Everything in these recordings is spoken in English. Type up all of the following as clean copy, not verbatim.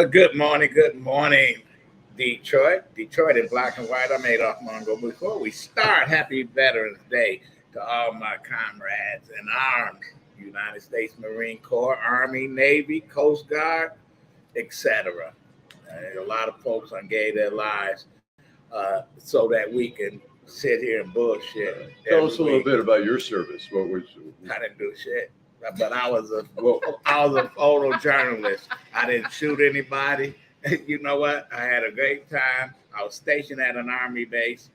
Good morning, Detroit in black and white. I'm Adolph Mongo. Before we start, happy Veterans Day to all my comrades in arms, United States Marine Corps, Army, Navy, Coast Guard, etc. A lot of folks gave their lives so that we can sit here and bullshit. Tell us a little bit about your service. What was? I didn't do shit. But I was a photojournalist. I didn't shoot anybody. You know what? I had a great time. I was stationed at an Army base,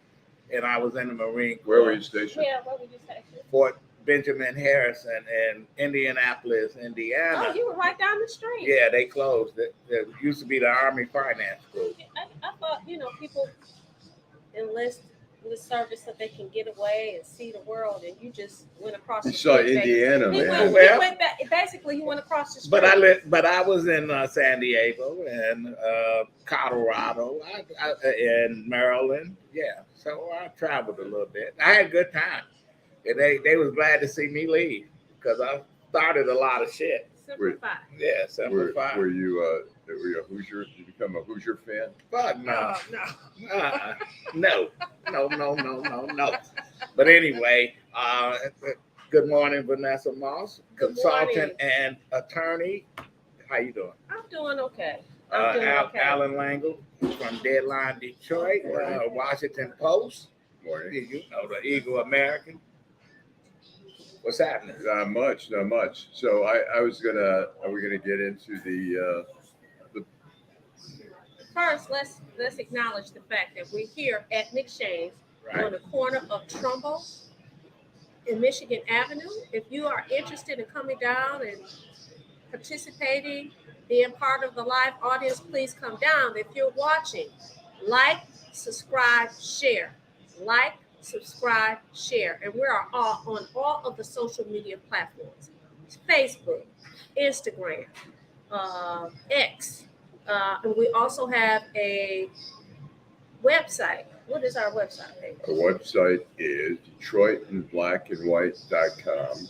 and I was in the Marine Corps. Where were you stationed? Yeah, where were you stationed? Fort Benjamin Harrison in Indianapolis, Indiana. Oh, you were right down the street. Yeah, they closed it. It used to be the Army Finance Group. I thought, people enlist the service so they can get away and see the world, and you just went across the street. You saw Indiana, man. He went back, basically, he went across the street. But I was in San Diego and Colorado and Maryland. Yeah, so I traveled a little bit. I had a good time. And they was glad to see me leave because I started a lot of shit. Simplify. Yeah, simplify. Were you a Hoosier? Did you become a Hoosier fan? Fuck no. No. No. But anyway, good morning, Vanessa Moss, consultant and attorney. How you doing? I'm doing okay. Allan Lengel from Deadline Detroit, Washington Post. Morning. You know, the Eagle American. What's happening? Not much. So are we gonna get into the First, let's acknowledge the fact that we're here at McShane's on the corner of Trumbull and Michigan Avenue. If you are interested in coming down and participating, being part of the live audience, please come down. If you're watching, like, subscribe, share. Like, subscribe, share. And we are all on all of the social media platforms. Facebook, Instagram, X. And we also have a website. What is our website? Our website is DetroitInBlackAndWhite.com.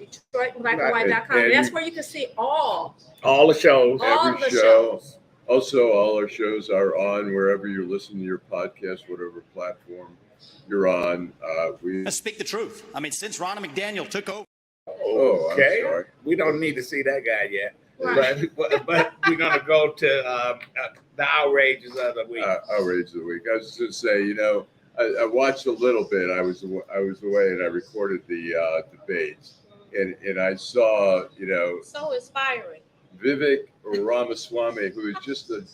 DetroitInBlackAndWhite.com. And that's where you can see all the shows. Every show. Also, all our shows are on wherever you listen to your podcast, whatever platform you're on. Let's speak the truth. I mean, since Ronna McDaniel took over. Okay. I'm sorry. We don't need to see that guy yet. Right. But we're going to go to the outrages of the week. Outrage of the week. I was just going to say, I watched a little bit. I was away and I recorded the debates. And I saw, so inspiring. Vivek Ramaswamy, who is just a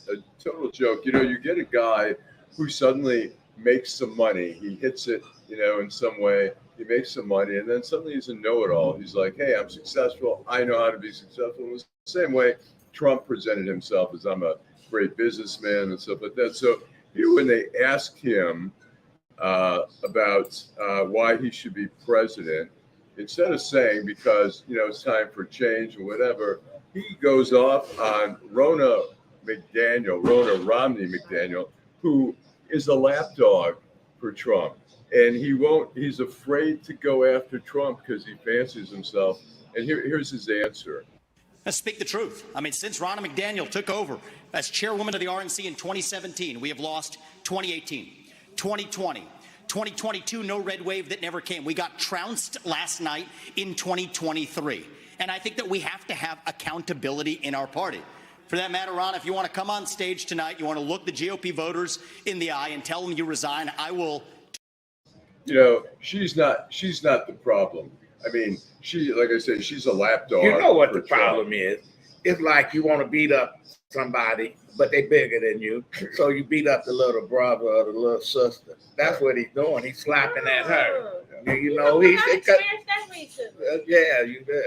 total joke. You get a guy who suddenly makes some money. He hits it, in some way. He makes some money, and then suddenly he's a know-it-all. He's like, hey, I'm successful. I know how to be successful. In the same way Trump presented himself as I'm a great businessman and stuff like that. So when they asked him about why he should be president, instead of saying because, it's time for change or whatever, he goes off on Ronna Romney McDaniel, who is a lapdog for Trump. And he's afraid to go after Trump because he fancies himself. And here's his answer. Let's speak the truth. I mean, since Ronna McDaniel took over as chairwoman of the RNC in 2017, we have lost 2018, 2020, 2022, no red wave that never came. We got trounced last night in 2023. And I think that we have to have accountability in our party. For that matter, Ron, if you want to come on stage tonight, you want to look the GOP voters in the eye and tell them you resign, I will. She's not the problem. I mean, like I said, she's a lapdog. You know what the problem is? It's like you want to beat up somebody, but they bigger than you. So you beat up the little brother or the little sister. That's what he's doing. He's slapping at her. I experienced that recently. Yeah, you did.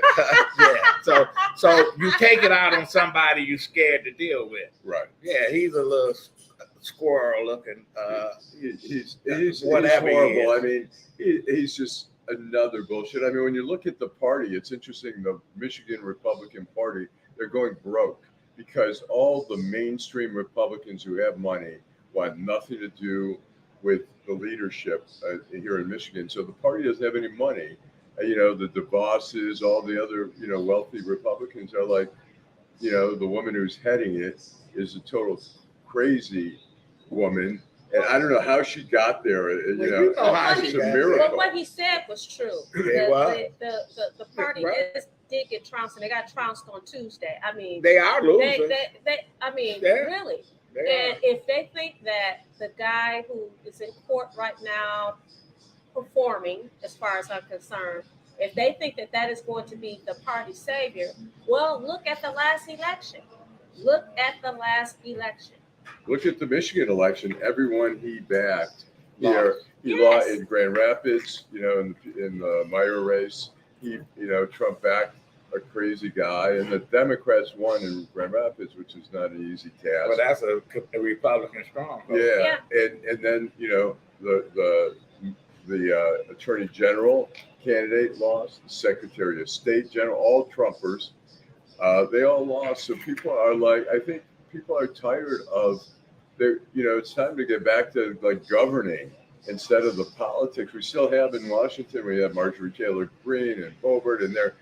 Yeah. So you take it out on somebody you're scared to deal with. Right. Yeah, he's a little squirrel looking. He's whatever he horrible. is. I mean, he's just another bullshit. I mean, when you look at the party, it's interesting. The Michigan Republican Party, they're going broke because all the mainstream Republicans who have money want nothing to do with the leadership here in Michigan. So the party doesn't have any money. The DeVosses, all the other, wealthy Republicans are like, the woman who's heading it is a total crazy woman. And I don't know how she got there. It's a miracle. But what he said was true. The party did get trounced, and they got trounced on Tuesday. I mean, they are losers. Really. And if they think that the guy who is in court right now performing, as far as I'm concerned, if they think that that is going to be the party savior, well, look at the last election. Look at the Michigan election. Everyone he backed here, he lost in Grand Rapids, in the Meyer race. Trump backed a crazy guy, and the Democrats won in Grand Rapids, which is not an easy task. Well, that's a Republican stronghold. Yeah. And then the Attorney General candidate lost, the Secretary of State general, all Trumpers. They all lost. So people are I think people are tired of it's time to get back to governing instead of the politics. We still have in Washington, we have Marjorie Taylor Greene and Boebert, and they're,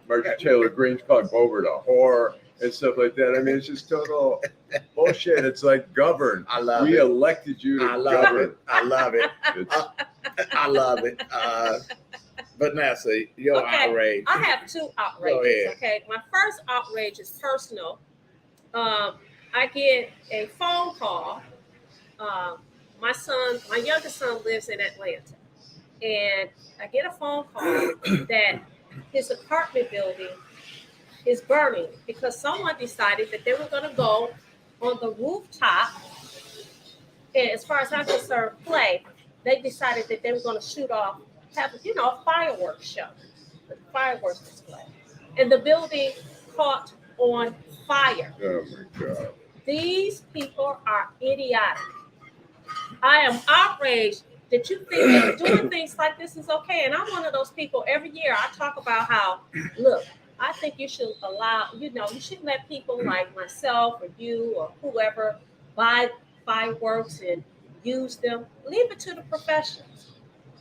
Marjorie Taylor Greene's calling Boebert a whore and stuff like that. I mean, it's just total bullshit. It's like govern. We elected you to govern. I love it. I love it. Vanessa, your outrage. I have two outrages. Okay, my first outrage is personal. I get a phone call. My youngest son lives in Atlanta, and I get a phone call that his apartment building is burning because someone decided that they were going to go on the rooftop, and as far as I'm concerned, they decided that they were going to have a fireworks show, a fireworks display, and the building caught on fire. Oh my God. These people are idiotic. I am outraged that you think that doing things like this is okay. And I'm one of those people. Every year I talk about how, look, I think you should allow, you shouldn't let people like myself or you or whoever buy fireworks and use them. Leave it to the professionals.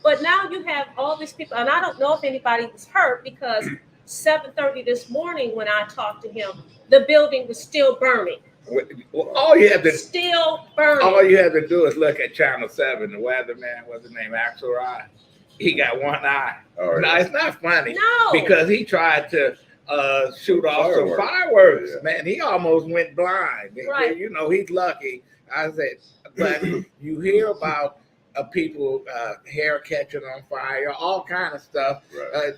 But now you have all these people, and I don't know if anybody was hurt because 7:30 this morning when I talked to him, the building was still burning. Well, all you have to do is look at Channel 7. The weatherman, what's his name, Axelrod. He got one eye. Right. No, it's not funny. No, because he tried to shoot off some fireworks. Yeah. Man, he almost went blind. Right. He's lucky. I said, but you hear about people hair catching on fire, all kind of stuff,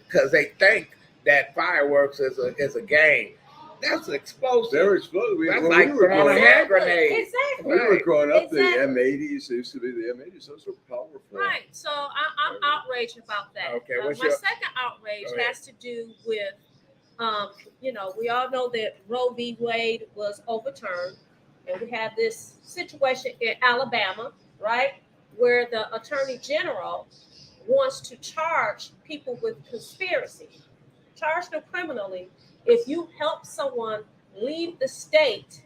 because they think that fireworks is a game. That's explosive. They're explosive. That's like throwing a hand grenade. Exactly. We were growing up, the M80s. It used to be the M80s. Those were powerful. Right. So I'm outraged about that. Okay. My second outrage has to do with, we all know that Roe v. Wade was overturned, and we have this situation in Alabama, right, where the Attorney General wants to charge people with conspiracy, charge them criminally. If you help someone leave the state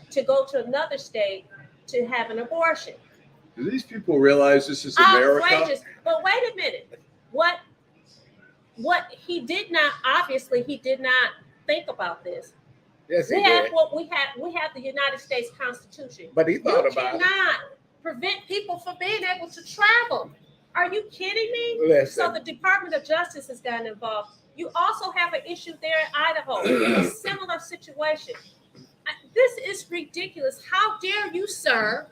to go to another state to have an abortion. Do these people realize this is America? Outrageous. But wait a minute. What he did not think about this. Yes, we have the United States Constitution. But he thought about it. You cannot prevent people from being able to travel. Are you kidding me? Listen. So the Department of Justice has gotten involved. You also have an issue there in Idaho, a similar situation. This is ridiculous. How dare you, sir,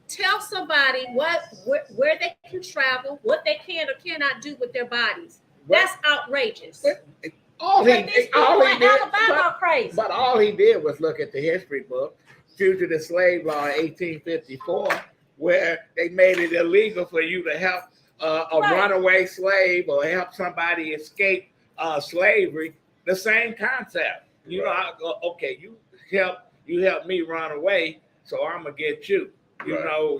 tell somebody where they can travel, what they can or cannot do with their bodies? That's outrageous. All he did was look at the history book, Fugitive Slave Law in 1854, where they made it illegal for you to help a runaway slave or help somebody escape slavery. The same concept. You help me run away, so I'm gonna get you. You Right. know,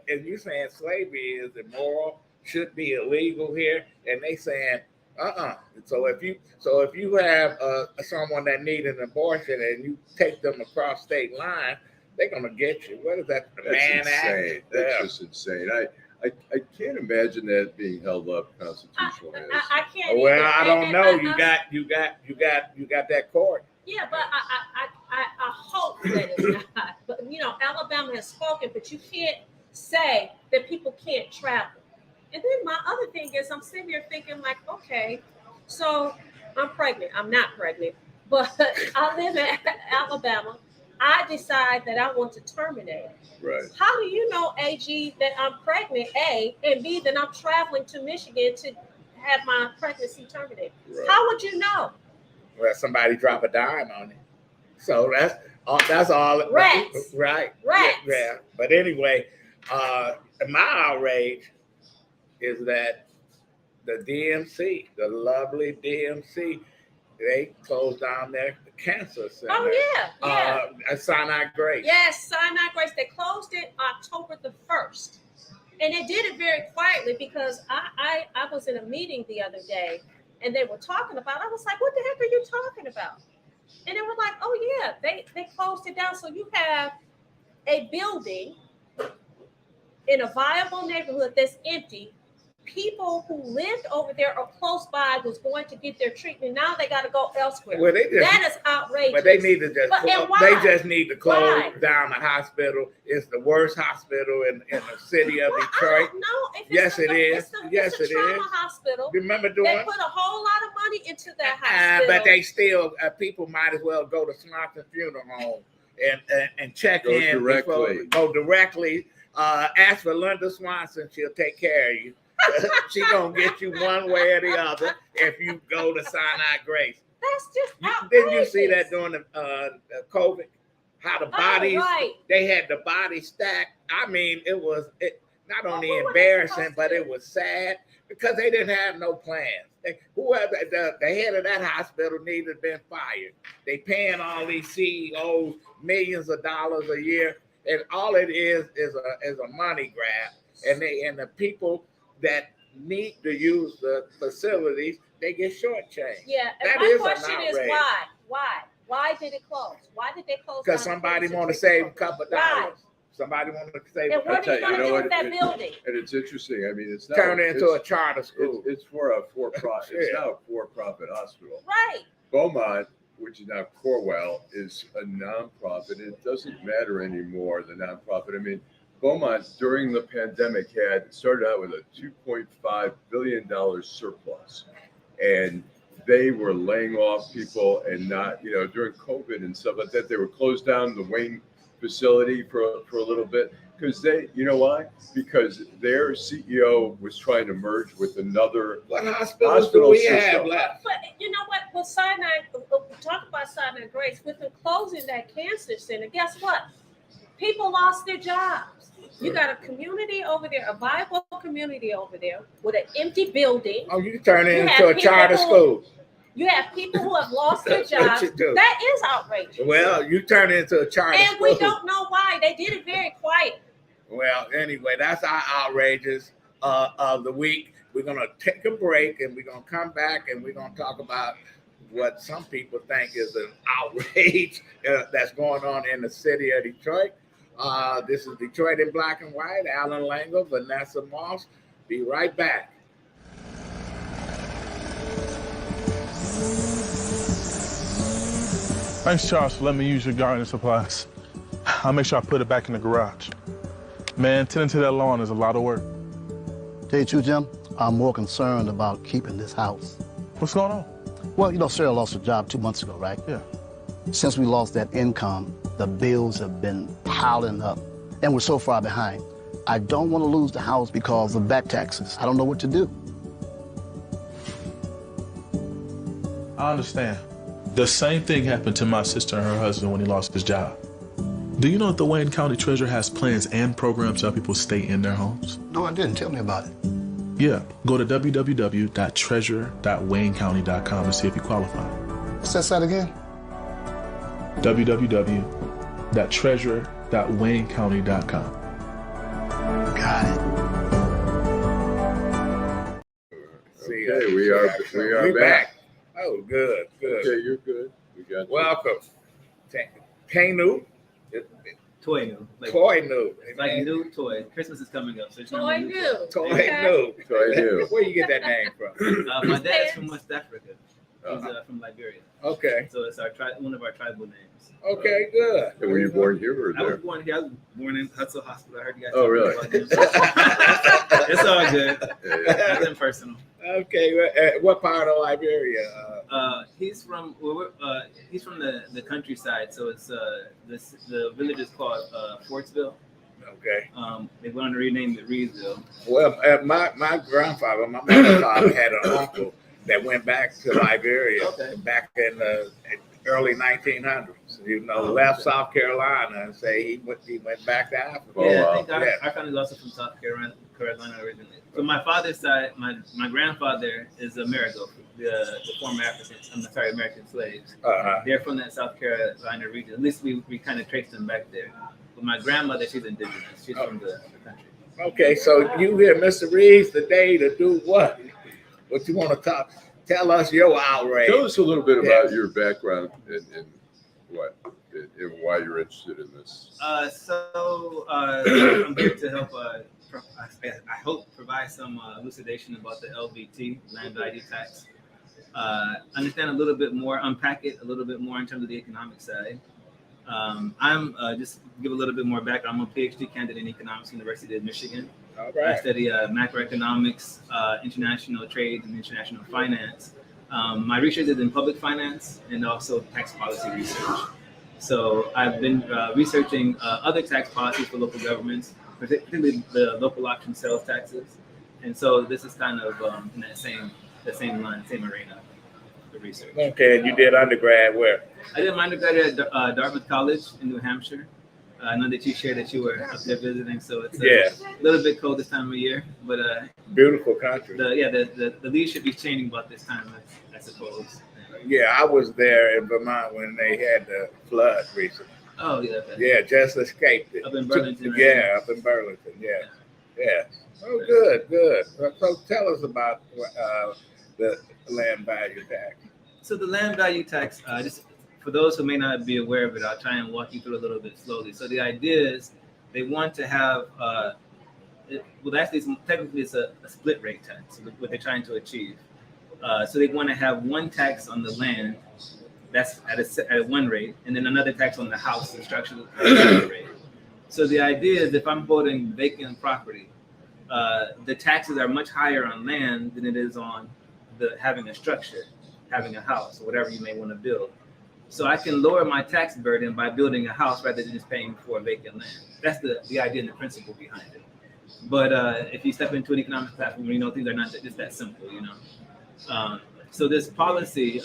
and you saying slavery is immoral, should be illegal here, and they saying So if you have someone that needs an abortion and you take them across state line, they're gonna get you. What is that? The That's Mann insane. Act? That's Yeah. just insane. I can't imagine that being held up constitutionally. I can't. Well, either. I don't And know. You got that court. Yeah, but I hope that it's not. But Alabama has spoken, but you can't say that people can't travel. And then my other thing is, I'm sitting here thinking, like, okay, so I'm pregnant. I'm not pregnant, but I live in Alabama. I decide that I want to terminate. Right. How do you know, AG, that I'm pregnant, A, and B, that I'm traveling to Michigan to have my pregnancy terminated? Right. How would you know? Well, somebody drop a dime on it. So that's all. Rats. Right. Rats. Yeah. But anyway, my outrage is that the DMC, the lovely DMC, they closed down their cancer center. Oh, yeah. At Sinai Grace. Yes, Sinai Grace. They closed it October the 1st. And they did it very quietly because I was in a meeting the other day and they were talking about, I was like, what the heck are you talking about? And they were like, oh, yeah, they closed it down. So you have a building in a viable neighborhood that's empty. People who lived over there or close by was going to get their treatment. Now they got to go elsewhere. Well, that is outrageous. But they need to just they just need to close down the hospital. It's the worst hospital in the city of Detroit. No, yes, it is. It's a trauma hospital. Remember doing? They put a whole lot of money into that hospital. But they still people might as well go to Swanson Funeral Home and check in directly. Go directly. Ask for Linda Swanson. She'll take care of you. She gonna get you one way or the other if you go to Sinai Grace. That's just outrageous. Didn't you see that during the COVID? How the bodies they had the body stacked. I mean, it was not only embarrassing, but it was sad because they didn't have no plans. Whoever the head of that hospital needed to have been fired. They paying all these CEOs millions of dollars a year, and all it is a money grab. And the people that need to use the facilities, they get shortchanged. Yeah, and that my question is why? Why did it close? Why did they close? Because somebody want to save a couple of dollars. Somebody want to save. And what are you going to do with that building? And it's interesting. I mean, it's not turn it into a charter school. It's for a for-profit. It's now a for-profit hospital. Right. Beaumont, which is now Corwell, is a nonprofit. It doesn't matter anymore, the nonprofit. I mean, Beaumont, during the pandemic, started out with a $2.5 billion surplus. And they were laying off people and not, during COVID and stuff like that, they were closed down the Wayne facility for a little bit. Because why? Because their CEO was trying to merge with another hospital do we have left? But you know what? With Sinai, talk about Sinai Grace, with them closing that cancer center, guess what? People lost their jobs. You got a community over there, a viable community over there with an empty building. Oh, you turn it into a charter school. You have people who have lost their jobs. That is outrageous. Well, you turn it into a charter school. And we don't know why. They did it very quiet. Well, anyway, that's our outrages of the week. We're going to take a break and we're going to come back and we're going to talk about what some people think is an outrage that's going on in the city of Detroit. This is Detroit in Black and White. Allan Lengel, Vanessa Moss. Be right back. Thanks, Charles, for letting me use your gardening supplies. I'll make sure I put it back in the garage. Man, tending to that lawn is a lot of work. Tell you the truth, Jim, I'm more concerned about keeping this house. What's going on? Well, Sarah lost her job 2 months ago, right? Yeah. Since we lost that income, the bills have been piling up, and we're so far behind. I don't want to lose the house because of back taxes. I don't know what to do. I understand. The same thing happened to my sister and her husband when he lost his job. Do you know that the Wayne County Treasurer has plans and programs to help people stay in their homes? No, I didn't. Tell me about it. Yeah, go to www.treasure.waynecounty.com to see if you qualify. What's that site again? www.treasure.waynecounty.com. behind. See, Okay, we are back. Oh, good. Okay, you're good. We got you. Welcome. Toinu. Toinu. Like, Toinu. it's like new toy. Christmas is coming up, so it's not Toinu. new toy. Toinu. Toinu. Where you get that name from? My dad's from West Africa. He's from Liberia. Okay. So it's one of our tribal names. Okay, good. And were you born here or I was there? born here. I was born in Hudson Hospital. I heard you guys. Oh, really? About them. It's all good. Yeah. Nothing personal. Okay. What part of Liberia? He's from the countryside. So it's the village is called Fortsville. Okay. They went to rename it Reevesville. Well, my grandfather, my mother's father had an uncle that went back to Liberia back in the early 1900s. Left South Carolina and say he went back to Africa. Oh, Yeah, wow. I think our family is also from South Carolina originally. So my father's side, my grandfather is Amerigo, the former American slaves. They're from that South Carolina region. At least we kind of traced them back there. But my grandmother, she's indigenous. She's from the country. Okay, so you hear Mr. Reeves today to do what? What you want to tell us your outrage? Tell us a little bit about your background and why you're interested in this. I'm here to help. I hope provide some elucidation about the LVT, land value tax. Understand a little bit more, unpack it a little bit more in terms of the economic side. I'm just give a little bit more background. I'm a Ph.D. candidate in economics, University of Michigan. All right. I study macroeconomics, international trade, and international finance. My research is in public finance and also tax policy research. So I've been researching other tax policies for local governments, particularly the local option sales taxes. And so this is kind of in the same line, same arena for research. Okay, and you did undergrad where? I did my undergraduate at Dartmouth College in New Hampshire. I know that you shared that you were up there visiting, so it's a little bit cold this time of year, but beautiful country. The leadership is changing about this time, I suppose. Yeah, I was there in Vermont when they had the flood recently. Oh yeah. Yeah, just escaped it. Up in Burlington. Yeah, up in Burlington. Yeah. Oh, good. So tell us about the land value tax. So the land value tax, just for those who may not be aware of it, I'll try and walk you through a little bit slowly. So the idea is they want to have, technically it's a split rate tax, what they're trying to achieve. So they want to have one tax on the land that's at one rate, and then another tax on the house, the structure at another rate. So the idea is if I'm holding vacant property, the taxes are much higher on land than it is on having a structure, having a house, or whatever you may want to build. So I can lower my tax burden by building a house rather than just paying for vacant land. That's the idea and the principle behind it. But if you step into an economic platform, things are not just that simple, So this policy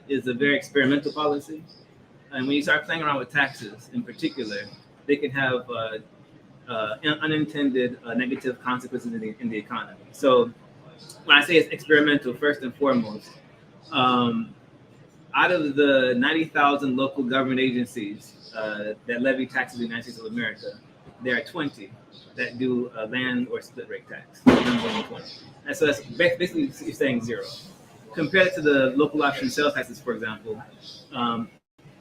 is a very experimental policy. And when you start playing around with taxes in particular, they can have unintended negative consequences in the economy. So when I say it's experimental, first and foremost, out of the 90,000 local government agencies that levy taxes in the United States of America, there are 20 that do a land or split rate tax. And so that's basically you're saying zero. Compared to the local option sales taxes, for example,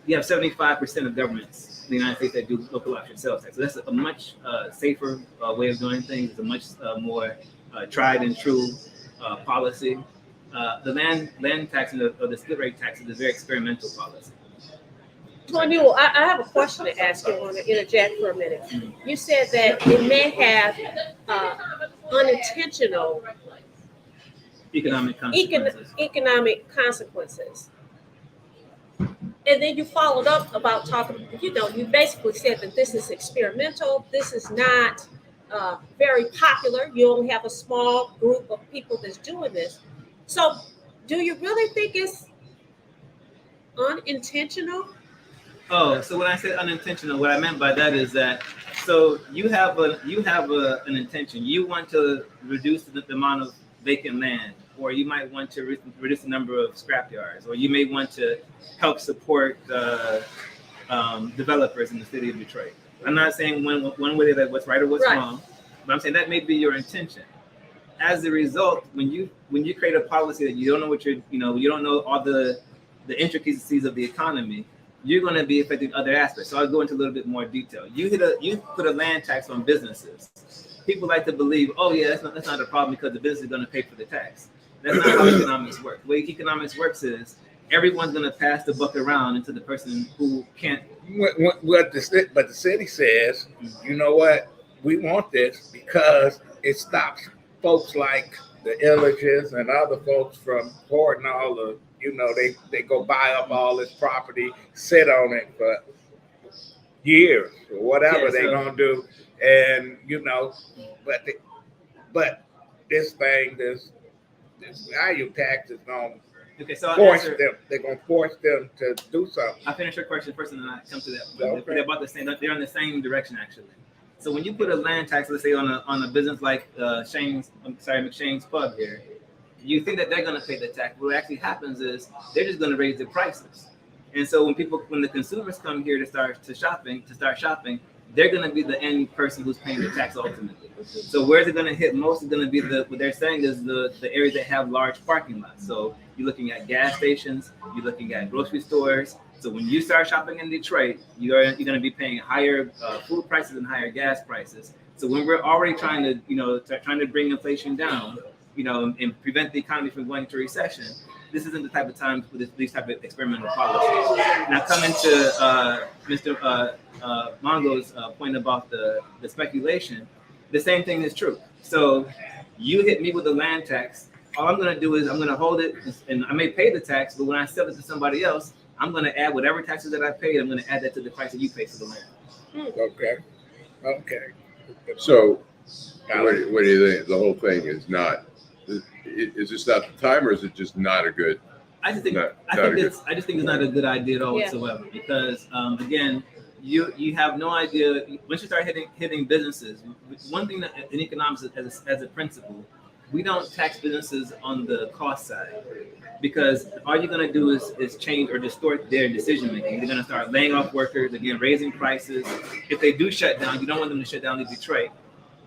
you have 75% of governments in the United States that do local option sales tax. So that's a much safer way of doing things. It's a much more tried and true policy. The land tax or the split rate tax is a very experimental policy. Toinu, I have a question to ask you. I want to interject for a minute. You said that it may have unintentional economic consequences. And then you followed up about talking, you basically said that this is experimental. This is not very popular. You only have a small group of people that's doing this. So do you really think it's unintentional? Oh, so when I said unintentional, what I meant by that is that so you have an intention. You want to reduce the amount of vacant land, or you might want to reduce the number of scrap yards, or you may want to help support developers in the city of Detroit. I'm not saying one way that what's right or what's wrong, But I'm saying that may be your intention. As a result, when you create a policy that you don't know what you don't know all the intricacies of the economy, you're going to be affecting other aspects. So I'll go into a little bit more detail. You put a land tax on businesses. People like to believe, oh yeah, that's not a problem because the business is going to pay for the tax. That's not how economics works. The way economics works is everyone's going to pass the buck around into the person who can't. But the city says, you know what? We want this because it stops folks like the Illiches and other folks from hoarding all the, they go buy up all this property, sit on it for years or whatever they're going to do. And, but this thing, this value tax is going to force them. They're going to force them to do something. I'll finish your question first and then I come to that. Okay. They're about the same. They're in the same direction, actually. So when you put a land tax, let's say on a business like McShane's Pub here, you think that they're going to pay the tax. What actually happens is they're just going to raise the prices. And so when the consumers come here to start shopping, they're going to be the end person who's paying the tax ultimately. So where's it going to hit most is going to be what they're saying is the areas that have large parking lots. So you're looking at gas stations, you're looking at grocery stores. So when you start shopping in Detroit, you're going to be paying higher food prices and higher gas prices. So when we're already trying to bring inflation down, and prevent the economy from going into recession, this isn't the type of time for these type of experimental policies. Now coming to Mr. Mongo's point about the speculation, the same thing is true. So you hit me with a land tax. All I'm going to do is I'm going to hold it, and I may pay the tax, but when I sell it to somebody else, I'm going to add whatever taxes that I paid. I'm going to add that to the price that you pay for the land. Okay. So, what do you think? The whole thing is not. Is this not the time, or is it just not a good? I just think it's not a good idea at all whatsoever. Because again, you have no idea once you start hitting businesses. One thing that in economics as a principle, we don't tax businesses on the cost side, because all you're going to do is change or distort their decision making. They're going to start laying off workers, again, raising prices. If they do shut down, you don't want them to shut down in Detroit.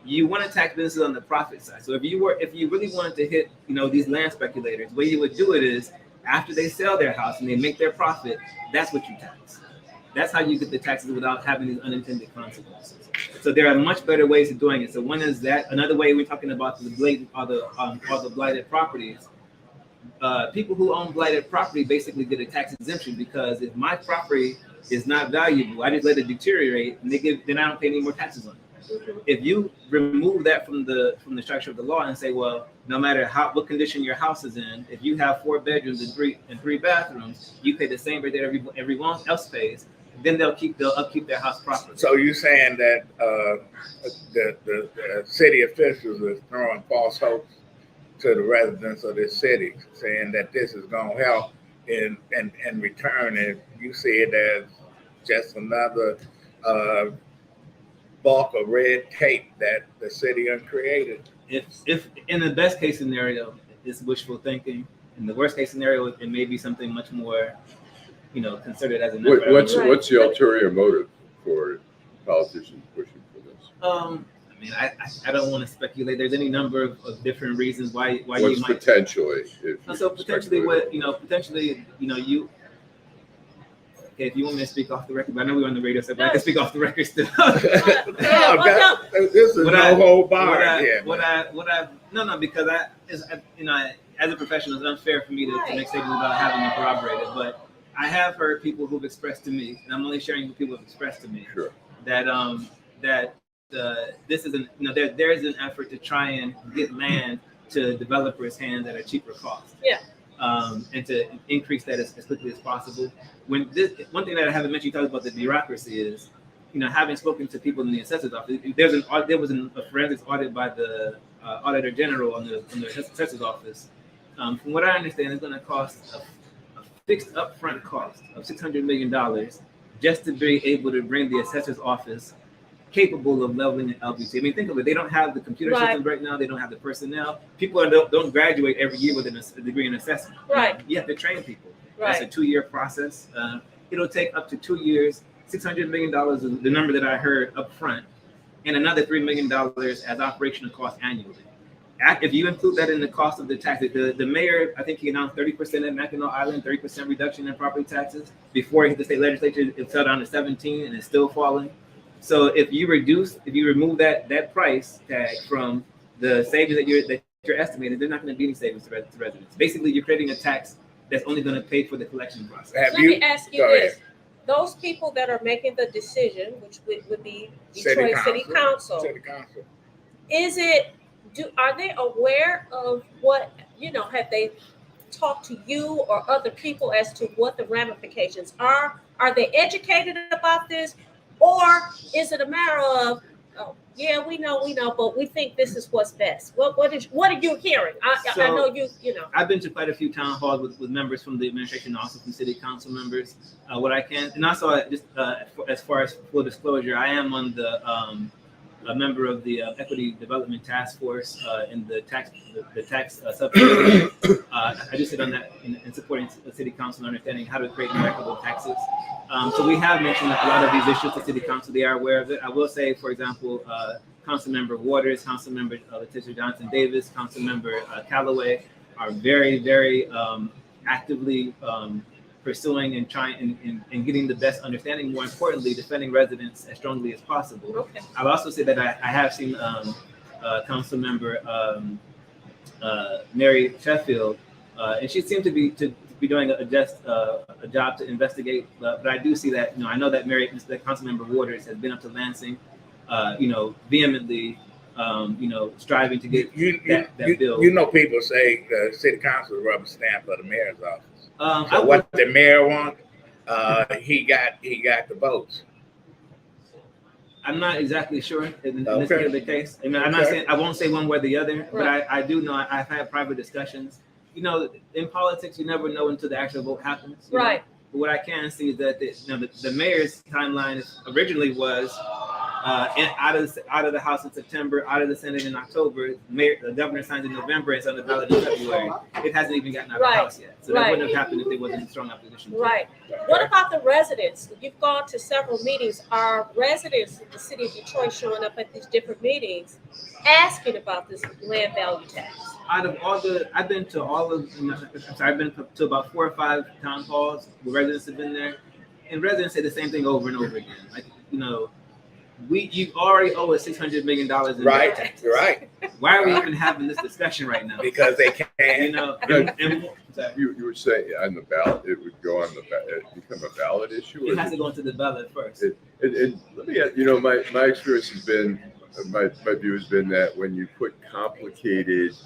You want to tax businesses on the profit side. So if you really wanted to hit, these land speculators, the way you would do it is after they sell their house and they make their profit, that's what you tax. That's how you get the taxes without having these unintended consequences. So there are much better ways of doing it. So one is that. Another way we're talking about the blighted properties. People who own blighted property basically get a tax exemption, because if my property is not valuable, I just let it deteriorate, and then I don't pay any more taxes on it. If you remove that from the structure of the law and say, well, no matter what condition your house is in, if you have 4 bedrooms and three bathrooms, you pay the same rate that everyone else pays. Then they'll upkeep their house properly. So you're saying that the city officials are throwing false hopes to the residents of this city, saying that this is going to help in return, and you see it as just another bulk of red tape that the city uncreated. If in the best case scenario, it's wishful thinking. In the worst case scenario, it may be something much more, considered as an effort. What's the ulterior motive for politicians pushing for this? I don't want to speculate. There's any number of different reasons why What's you might potentially. Okay, if you want me to speak off the record, but I know we're on the radio, so I can speak off the record still. This is no whole bar. Because as a professional, it's unfair for me to make statements without having them corroborated. But I have heard people who've expressed to me, and I'm only sharing what people have expressed to me, that this is there is an effort to try and get land to developers' hands at a cheaper cost. Yeah. And to increase that as quickly as possible. One thing that I haven't mentioned, you talked about the bureaucracy, is, having spoken to people in the assessor's office, there was a forensics audit by the Auditor General on the assessor's office. From what I understand, it's going to cost a fixed upfront cost of $600 million just to be able to bring the assessor's office capable of leveling an LBT. I mean, think of it. They don't have the computer systems right now. They don't have the personnel. People don't graduate every year with a degree in assessment. Right. You have to train people. Right. That's a 2-year process. It'll take up to 2 years. $600 million is the number that I heard up front and another $3 million as operational costs annually. If you include that in the cost of the tax, the mayor, I think he announced 30% at Mackinac Island, 30% reduction in property taxes. Before the state legislature, it fell down to 17 and it's still falling. So if you remove that price tag from the savings that you're estimating, there's not going to be any savings to residents. Basically, you're creating a tax that's only going to pay for the collection process. Let me ask you this. Those people that are making the decision, which would be Detroit City Council, are they aware of what, have they talked to you or other people as to what the ramifications are? Are they educated about this? Or is it a matter of, oh, yeah, we know, but we think this is what's best? What are you hearing? I know you know. I've been to quite a few town halls with members from the administration, and also from city council members. What I can, and also just as far as full disclosure, I am on a member of the Equity Development Task Force in the tax subcommittee. I just sit on that in supporting the city council and understanding how to create more equitable taxes. So we have mentioned a lot of these issues to city council. They are aware of it. I will say, for example, Councilmember Waters, Councilmember Letitia Johnson Davis, Councilmember Callaway are very, very actively pursuing and trying and getting the best understanding. More importantly, defending residents as strongly as possible. Okay. I'll also say that I have seen Councilmember Mary Sheffield, and she seemed to be doing a job to investigate. But I do see that, I know that that Councilmember Waters has been up to Lansing, vehemently, striving to get that bill. People say the city council is a rubber stamp of the mayor's office. So what the mayor wants, he got the votes. I'm not exactly sure in this particular case. I mean, I'm not saying, I won't say one way or the other, but I do know I've had private discussions. In politics, you never know until the actual vote happens. Right. But what I can see is that the mayor's timeline originally was out of the House in September, out of the Senate in October. The governor signs in November, it's on the ballot in February. It hasn't even gotten out of the House yet. So that wouldn't have happened if there wasn't strong opposition. Right. What about the residents? You've gone to several meetings. Are residents of the city of Detroit showing up at these different meetings asking about this land value tax? I've been to about 4 or 5 town halls where residents have been there, and residents say the same thing over and over again. Like, you already owe us $600 million in right, taxes. Right. Why are we even having this discussion right now? Because they can. You would say on the ballot, it would go on the ballot, become a ballot issue? It has to go into the ballot first. Let me add, my experience has been, my view has been that when you put complicated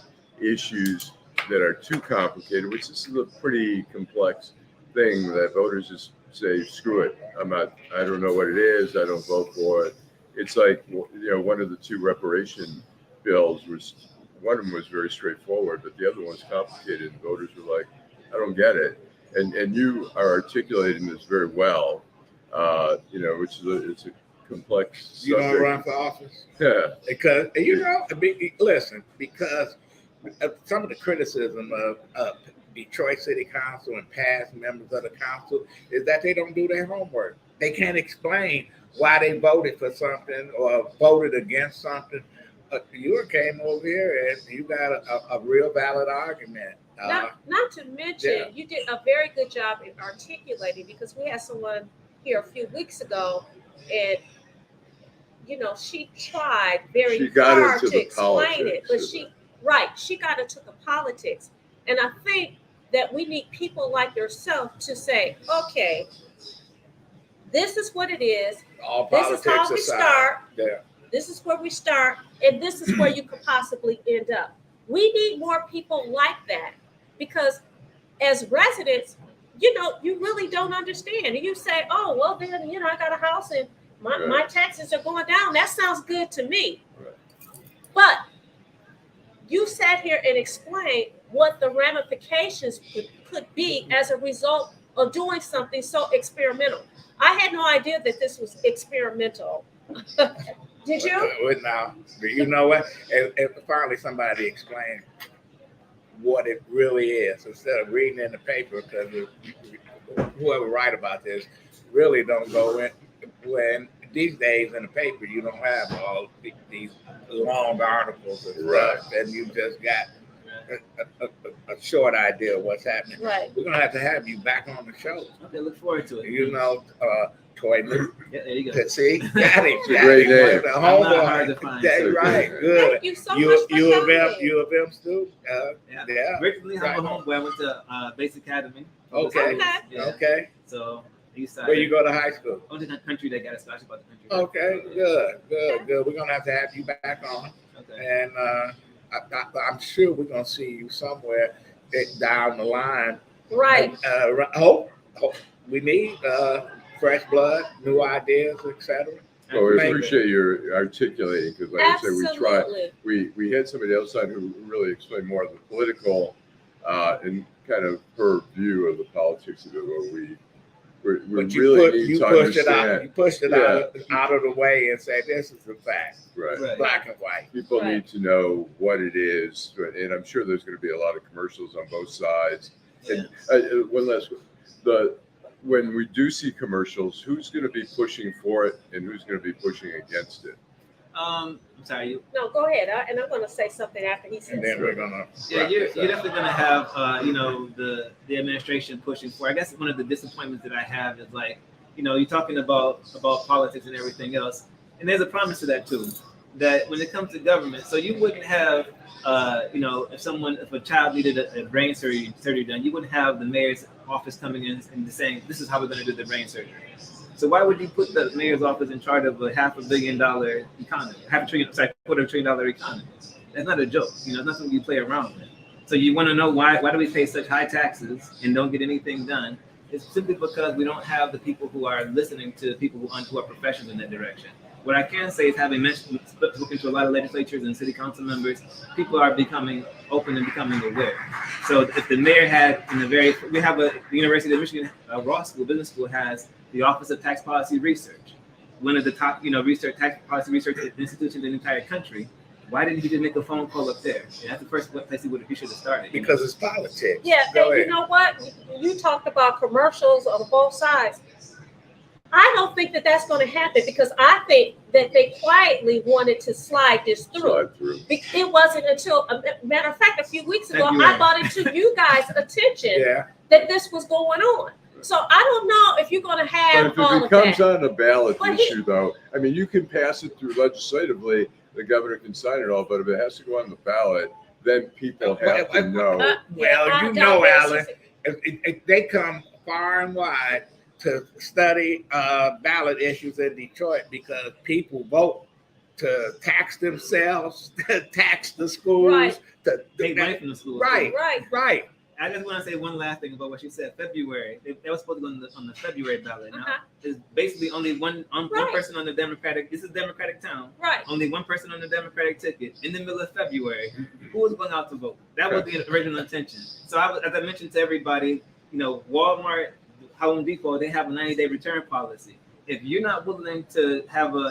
issues that are too complicated, which this is a pretty complex thing, that voters just say, screw it. I don't know what it is. I don't vote for it. It's like, one of the 2 reparation bills one of them was very straightforward, but the other one's complicated. And voters were like, I don't get it. And you are articulating this very well, which is it's a complex subject. You don't run for office? Yeah. Because, listen, because some of the criticism of Detroit City Council and past members of the council is that they don't do their homework. They can't explain why they voted for something or voted against something. You came over here and you got a real valid argument. Not to mention, you did a very good job in articulating, because we had someone here a few weeks ago, and she tried very hard to explain it, but she got into the politics. And I think that we need people like yourself to say, okay, this is what it is. This is how we start. Yeah. This is where we start. And this is where you could possibly end up. We need more people like that, because as residents, you really don't understand. And you say, oh, well, then, I got a house and my taxes are going down. That sounds good to me. Right. But you sat here and explained what the ramifications could be as a result of doing something so experimental. I had no idea that this was experimental. Did you? Now, you know what? And finally somebody explained what it really is instead of reading in the paper, because whoever write about this really don't go in when these days in the paper, you don't have all these long articles and Right. stuff, and you just got a short idea of what's happening. Right. We're gonna have you back on the show. Okay, look forward to it. You know, Toinu. Yeah, there you go. See, got it. It's a great name. The I'm not homeboy. hard to find, That's so right. good. Good. Thank you so much for U of M. coming. U of M student. Yeah. Originally, I'm Right. a homeboy. I went to Base Academy. Okay. Okay. Yeah. Okay. So east side. Where you go to high school? I went to the country that got a scholarship about the country. Okay. Good. We're gonna have you back on, Okay. and I'm sure we're gonna see you somewhere down the line. Right. Hope we need fresh blood, new ideas, etc. Well, we Thank appreciate your articulating because, like I said, Absolutely. we had somebody else on who really explained more of the political and kind of her view of the politics of it. What we But you really put, need you to pushed it out. understand. You pushed it Yeah. out of the way and said, "This is the fact, Right. Right. black and white." People Right. need to know what it is, and I'm sure there's going to be a lot of commercials on both sides. And one last, when we do see commercials, who's going to be pushing for it and who's going to be pushing against it? I'm sorry. No, go ahead. And I'm going to say something after he says. And then we're gonna. Yeah, wrap you're this up. definitely going to have, the administration pushing for. I guess one of the disappointments that I have is like, you're talking about politics and everything else, and there's a promise to that too. That when it comes to government, so you wouldn't have, if a child needed a brain surgery done, you wouldn't have the mayor's office coming in and saying, "This is how we're going to do the brain surgery." So why would you put the mayor's office in charge of a $500 million economy, $250 billion economy? That's not a joke. It's not something you play around with. So you want to know why do we pay such high taxes and don't get anything done? It's simply because we don't have the people who are listening to people who are professionals in that direction. What I can say is, having spoken to a lot of legislatures and city council members, people are becoming open and becoming aware. So if the mayor had we have the University of Michigan Ross School, Business School has the Office of Tax Policy Research, one of the top, tax policy research institutions in the entire country. Why didn't he just make a phone call up there? And that's the first place he should have started. Because it's politics. Yeah, Go and you ahead. know what? You talked about commercials on both sides. I don't think that that's going to happen because I think that they quietly wanted to slide this through. Slide through. It wasn't until, matter of fact, a few weeks ago, February. I brought it to you guys' attention Yeah. that this was going on. So I don't know if you're going to have But all if it of becomes that. on a ballot But he- issue, though, I mean, you can pass it through legislatively, the governor can sign it all, but if it has to go on the ballot, then people have to know. Well, you know, Allan, if they come far and wide to study ballot issues in Detroit because people vote to tax themselves, to tax the schools, Right. to Take money from the schools. Right. Right. I just want to say one last thing about what she said. February, they were supposed to go on the February ballot. Now, there's basically only one Right. person on the Democratic. This is a Democratic town. Right. Only one person on the Democratic ticket in the middle of February. Who was going out to vote? That was the original intention. So as I mentioned to everybody, Walmart, Home Depot, they have a 90-day return policy. If you're not willing to have a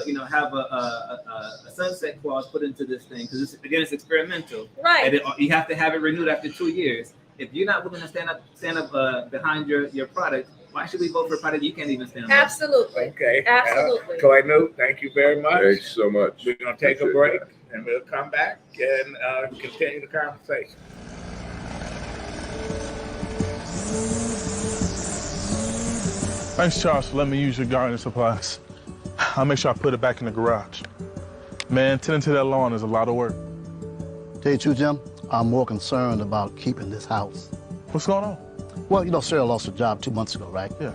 sunset clause put into this thing, because it's experimental, Right. and you have to have it renewed after 2 years. If you're not willing to stand up behind your product, why should we vote for a product you can't even stand up? Absolutely. Okay. Absolutely. Toinu, thank you very much. Thanks so much. We're going to take a Appreciate break that. and we'll come back and continue the conversation. Thanks, Charles, for letting me use your gardening supplies. I'll make sure I put it back in the garage. Man, tending to that lawn is a lot of work. Tell you the truth, Jim, I'm more concerned about keeping this house. What's going on? Well, Sarah lost her job 2 months ago, right? Yeah.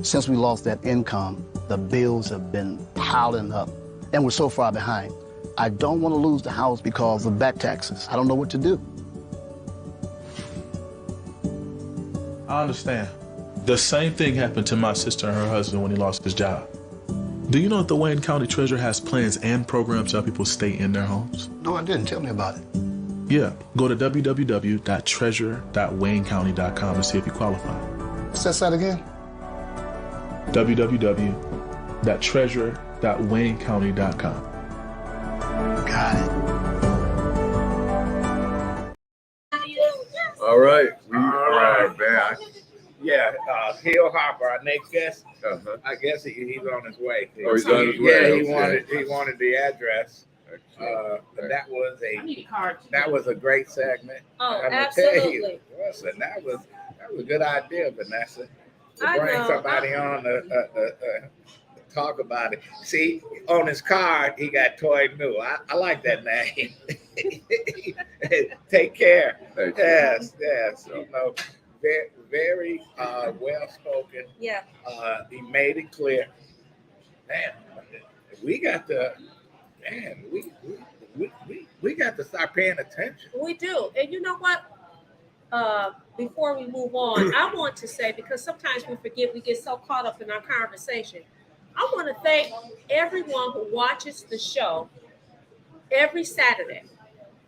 Since we lost that income, the bills have been piling up, and we're so far behind. I don't want to lose the house because of back taxes. I don't know what to do. I understand. The same thing happened to my sister and her husband when he lost his job. Do you know that the Wayne County Treasurer has plans and programs to help people stay in their homes? No, I didn't. Tell me about it. Yeah, go to www.treasurer.waynecounty.com and see if you qualify. What's that site again? www.treasurer.waynecounty.com. Got it. All right, we All are right. back. Yeah, Hill Harper, our next guest. Uh-huh. I guess he's on his way. Oh, he's on his way. Yeah, Okay. he wanted the address. Excellent. That was I need a card. a great segment. Oh, I'm gonna tell you, absolutely. listen, that was a good idea, Vanessa, to I bring know. somebody on to talk about it. See, on his card, he got Toinu. I like that name. Take care. Thank you. Yes. You know, very, very well spoken. Yeah, He made it clear. Man, we got to. Man, we got to start paying attention. we do. And you know what? Before we move on, I want to say, because sometimes we forget, we get so caught up in our conversation. I want to thank everyone who watches the show every Saturday.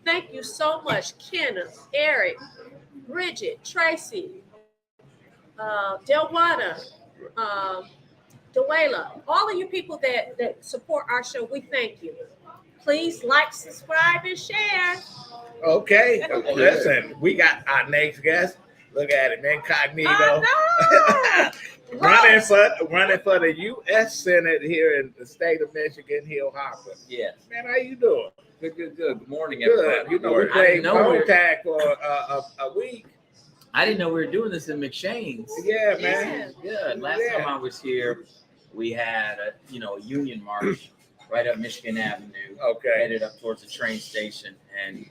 Thank you so much, Kenneth, Eric, Bridget, Tracy, Delwana, Dewela, all of you people that support our show, we thank you. Please like, subscribe, and share. Okay. Listen, we got our next guest. Look at him, incognito. Oh, no. running for the U.S. Senate here in the state of Michigan, Hill Harper. Yes. Man, how you doing? Good. Good morning, everybody. Good. You know, we played I know phone tag for a week. I didn't know we were doing this in McShane's. Yeah, man. Good. Last time I was here, we had a union march right up Michigan Avenue, Okay. headed up towards the train station, and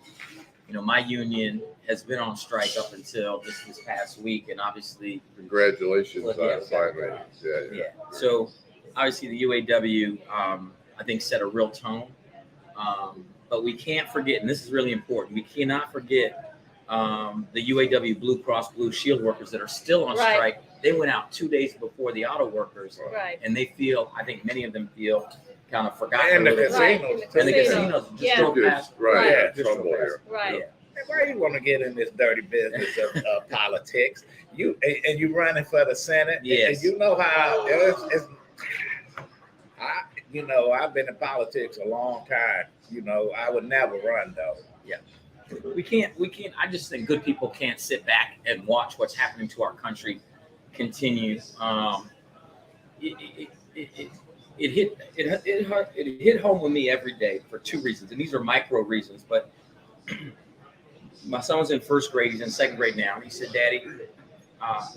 my union has been on strike up until this past week, and obviously, Congratulations Well, on yes. finally. Yeah. So obviously the UAW, I think, set a real tone, but we can't forget, and this is really important, we cannot forget the UAW Blue Cross Blue Shield workers that are still on Right. strike. They went out 2 days before the auto workers, Right. and they feel, I think many of them feel kind of forgotten. And the a little bit. casinos. Right. And the casinos just Yeah. drove Good. past. Right. Yeah. Trouble here. Right. Yeah. Man, why you want to get in this dirty business of politics? You running for the Senate. Yes. And you know how it's I've been in politics a long time. I would never run though. We can't. I just think good people can't sit back and watch what's happening to our country continue. It hit home with me every day for two reasons, and these are micro reasons. But my son was in first grade; he's in second grade now. And he said, "Daddy,"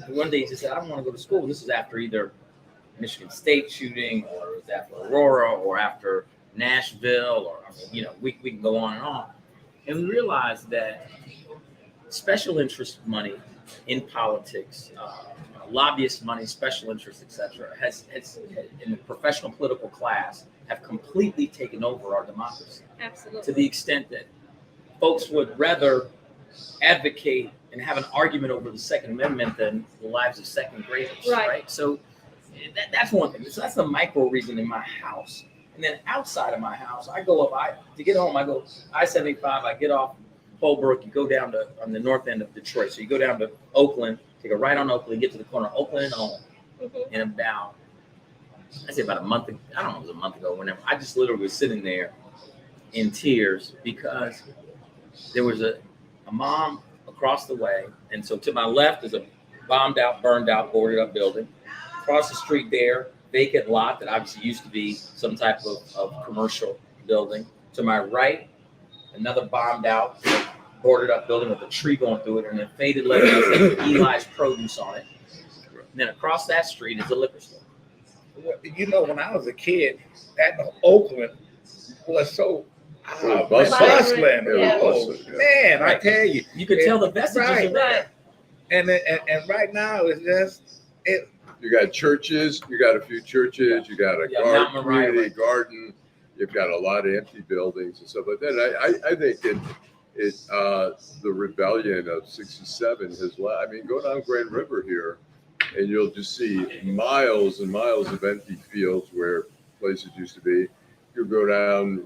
one day he just said, "I don't want to go to school." This is after either Michigan State shooting, or it was after Aurora, or after Nashville, or we can go on and on. And we realized that special interest money in politics, lobbyist money, special interests, etc., has in the professional political class have completely taken over our democracy. Absolutely. To the extent that folks would rather advocate and have an argument over the Second Amendment than the lives of second graders. Right. So that's one thing. So that's the micro reason in my house. And then outside of my house, I go up. To get home, I go I-75. I get off Holbrook. You go down to on the north end of Detroit. So you go down to Oakland, take a right on Oakland, get to the corner of Oakland and Ulm. Mm-hmm. And about a month ago, I don't know, it was a month ago, whenever. I just literally was sitting there in tears because there was a mom across the way. And so to my left is a bombed out, burned out, boarded up building. Across the street there, vacant lot that obviously used to be some type of commercial building. To my right, another bombed out, boarded up building with a tree going through it and a faded letter that said Eli's Produce on it. And then across that street is a liquor store. When I was a kid, that Oakland was so bustling. bustling. Yeah. Oh, man, I tell you. You could tell the vestiges are there. And right now it's just it. You got churches. You got a few churches. You got a Mount Moriah, community right. garden. You've got a lot of empty buildings and stuff like that. I think the rebellion of '67 has left. I mean, go down Grand River here, and you'll just see miles and miles of empty fields where places used to be. You go down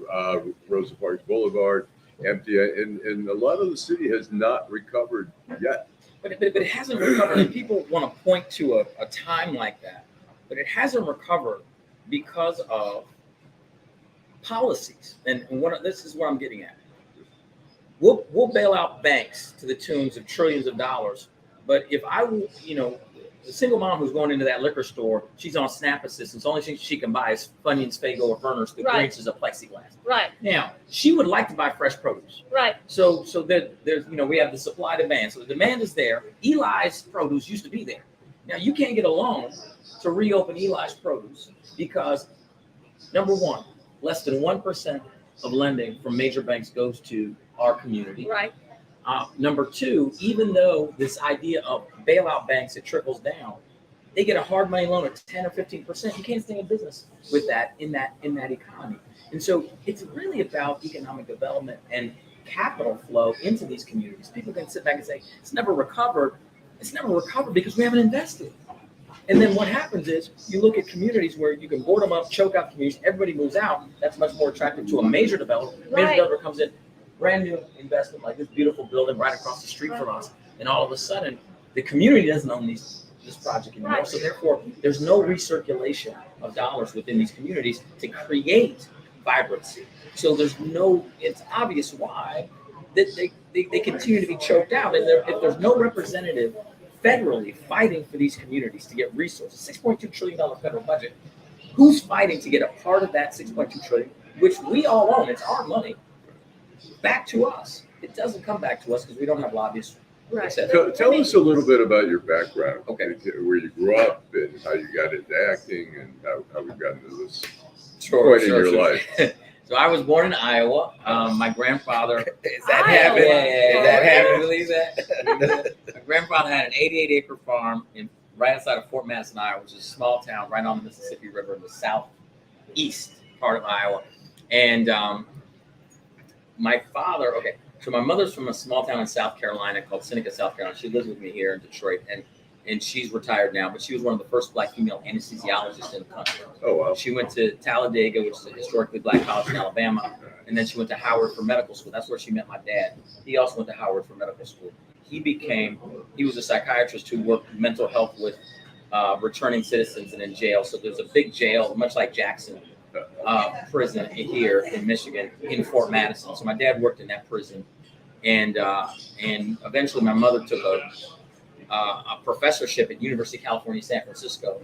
Rosa Parks Boulevard, empty, and a lot of the city has not recovered yet. But it hasn't recovered. And people want to point to a time like that, but it hasn't recovered because of policies. And this is what I'm getting at. We'll bail out banks to the tunes of trillions of dollars, but if the single mom who's going into that liquor store, she's on SNAP assistance. The only thing she can buy is Funyuns, Faygo, or Verner's through 3 inches of plexiglass. Right. Now, she would like to buy fresh produce. Right. So there's, we have the supply demand. So the demand is there. Eli's produce used to be there. Now, you can't get a loan to reopen Eli's produce because, number one, less than 1% of lending from major banks goes to our community. Right. Number two, even though this idea of bailout banks, it trickles down, they get a hard money loan at 10 or 15%. You can't stay in business with that in that economy. And so it's really about economic development and capital flow into these communities. People can sit back and say, it's never recovered. It's never recovered because we haven't invested. And then what happens is you look at communities where you can board them up, choke out communities, everybody moves out. That's much more attractive to a major developer. Major developer comes in, brand new investment like this beautiful building right across the street from us. And all of a sudden, the community doesn't own this project anymore. Right. So therefore, there's no recirculation of dollars within these communities to create vibrancy. So it's obvious why that they continue to be choked out. And if there's no representative federally fighting for these communities to get resources, $6.2 trillion federal budget, who's fighting to get a part of that $6.2 trillion, which we all own, it's our money, back to us? It doesn't come back to us because we don't have lobbyists. Right. Tell us a little bit about your background. Okay. Where you grew up and how you got into acting and how we got into this Sure, point in your life. So I was born in Iowa. My grandfather. Is that happening? Is that happening? Believe that? My grandfather had an 88-acre farm right outside of Fort Madison, Iowa, which is a small town right on the Mississippi River in the southeast part of Iowa. And my father. Okay, so my mother's from a small town in South Carolina called Seneca, South Carolina. She lives with me here in Detroit, and she's retired now, but she was one of the first Black female anesthesiologists in the country. Oh, wow. She went to Talladega, which is a historically Black college in Alabama, and then she went to Howard for medical school. That's where she met my dad. He also went to Howard for medical school. He was a psychiatrist who worked mental health with returning citizens and in jail. So there's a big jail, much like Jackson prison here in Michigan, in Fort Madison. So my dad worked in that prison, and eventually my mother took a professorship at University of California, San Francisco.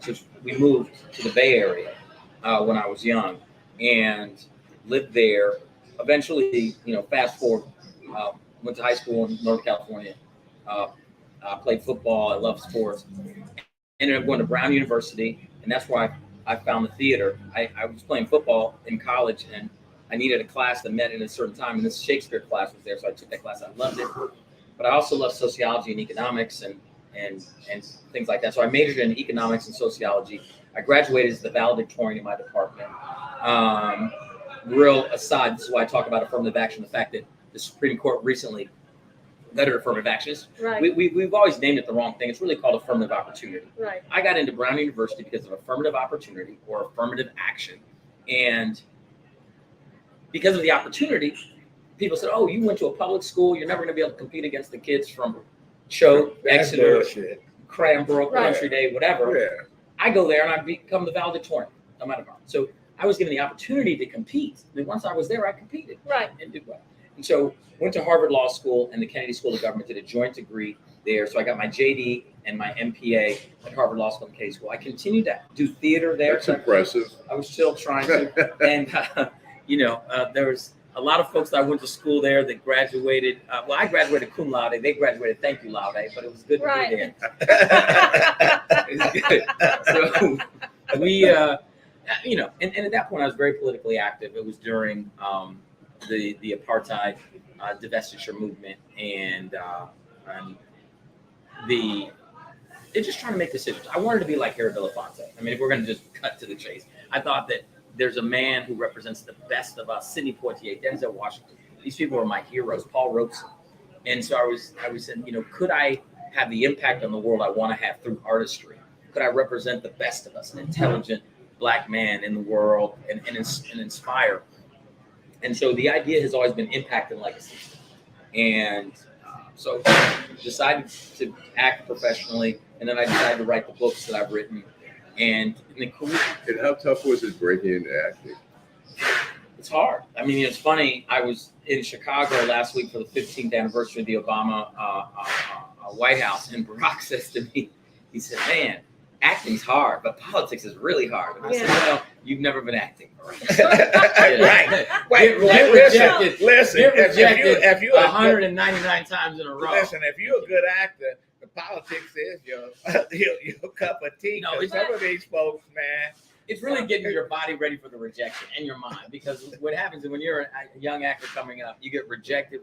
So we moved to the Bay Area when I was young and lived there. Eventually, fast forward, went to high school in Northern California, played football. I loved sports. Ended up going to Brown University, and that's where I found the theater. I was playing football in college, and I needed a class that met in a certain time, and this Shakespeare class was there, so I took that class. I loved it. But I also love sociology and economics and things like that. So I majored in economics and sociology. I graduated as the valedictorian in my department. Real aside, this is why I talk about affirmative action, the fact that the Supreme Court recently lettered affirmative actions. Right. We've always named it the wrong thing. It's really called affirmative opportunity. Right. I got into Brown University because of affirmative opportunity or affirmative action. And because of the opportunity, people said, oh, you went to a public school. You're never going to be able to compete against the kids from Choate, Exeter, Cranbrook, Country Day, whatever. Yeah. I go there and I become the valedictorian. No matter what. So I was given the opportunity to compete. And once I was there, I competed. Right. And did well. And so went to Harvard Law School and the Kennedy School of Government, did a joint degree there. So I got my JD and my MPA at Harvard Law School and Kennedy School. I continued to do theater there. That's impressive. I was still trying to. And, there was a lot of folks that I went to school there that graduated. I graduated cum laude. They graduated thank you laude, but it was good to be there. It was good. So we, and at that point I was very politically active. It was during the apartheid divestiture movement and they're just trying to make decisions. I wanted to be like Harry Belafonte. I mean, if we're going to just cut to the chase, I thought that there's a man who represents the best of us, Sidney Poitier, Denzel Washington. These people are my heroes, Paul Robeson. And so I was saying, could I have the impact on the world I want to have through artistry? Could I represent the best of us, an intelligent Black man in the world and inspire? And so the idea has always been impact and legacy. And so decided to act professionally. And then I decided to write the books that I've written. And how tough was it breaking into acting? It's hard. I mean, it's funny. I was in Chicago last week for the 15th anniversary of the Obama White House, and Barack says to me, He said, man, acting's hard, but politics is really hard. And I said, well, you've never been acting. Right. Wait, listen. If you 199 times in a row. Listen, if you're a good actor, the politics is your cup of tea. No, it's some of these folks, man. It's really getting your body ready for the rejection and your mind, because what happens is when you're a young actor coming up, you get rejected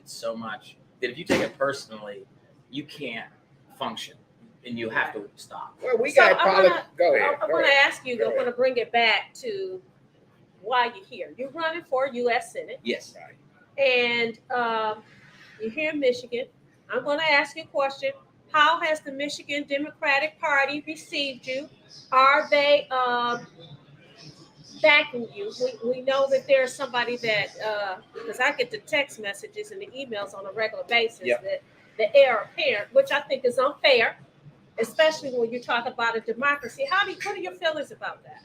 so much that if you take it personally, you can't function and you have to stop. Well, we got politics. Go ahead. I want to ask you, I want to bring it back to why you're here. You're running for U.S. Senate. Yes. And you're here in Michigan. I'm going to ask you a question. How has the Michigan Democratic Party received you? Are they backing you? We know that there's somebody that, because I get the text messages and the emails on a regular basis, that the heir apparent, which I think is unfair, especially when you talk about a democracy. What are your feelings about that?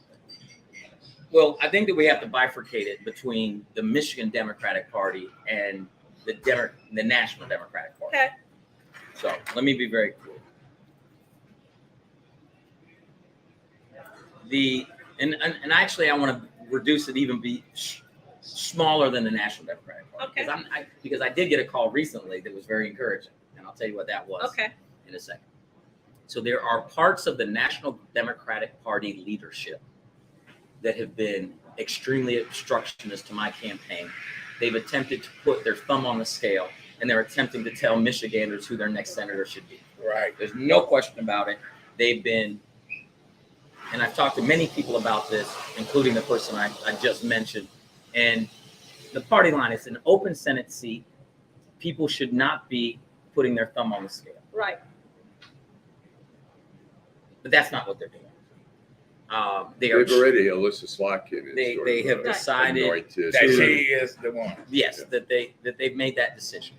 Well, I think that we have to bifurcate it between the Michigan Democratic Party and the National Democratic Party. Okay. So let me be very clear. And actually, I want to reduce it, even be smaller than the National Democratic Party. Okay. Because I did get a call recently that was very encouraging, and I'll tell you what that was in a second. So there are parts of the National Democratic Party leadership that have been extremely obstructionist to my campaign. They've attempted to put their thumb on the scale, and they're attempting to tell Michiganders who their next senator should be. Right. There's no question about it. They've been, and I've talked to many people about this, including the person I just mentioned, and the party line is an open Senate seat. People should not be putting their thumb on the scale. Right. But that's not what they're doing. They've already Alyssa Slotkin. They have decided that she is the one. Yes, that they've made that decision.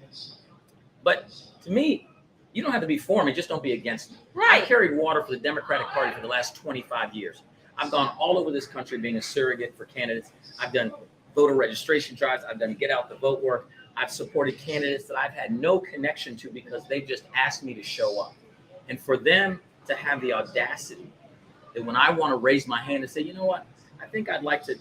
But to me, you don't have to be for me, just don't be against me. Right. I carried water for the Democratic Party for the last 25 years. I've gone all over this country being a surrogate for candidates. I've done voter registration drives. I've done get out the vote work. I've supported candidates that I've had no connection to because they've just asked me to show up. And for them to have the audacity that when I want to raise my hand and say, you know what, I think I'd like to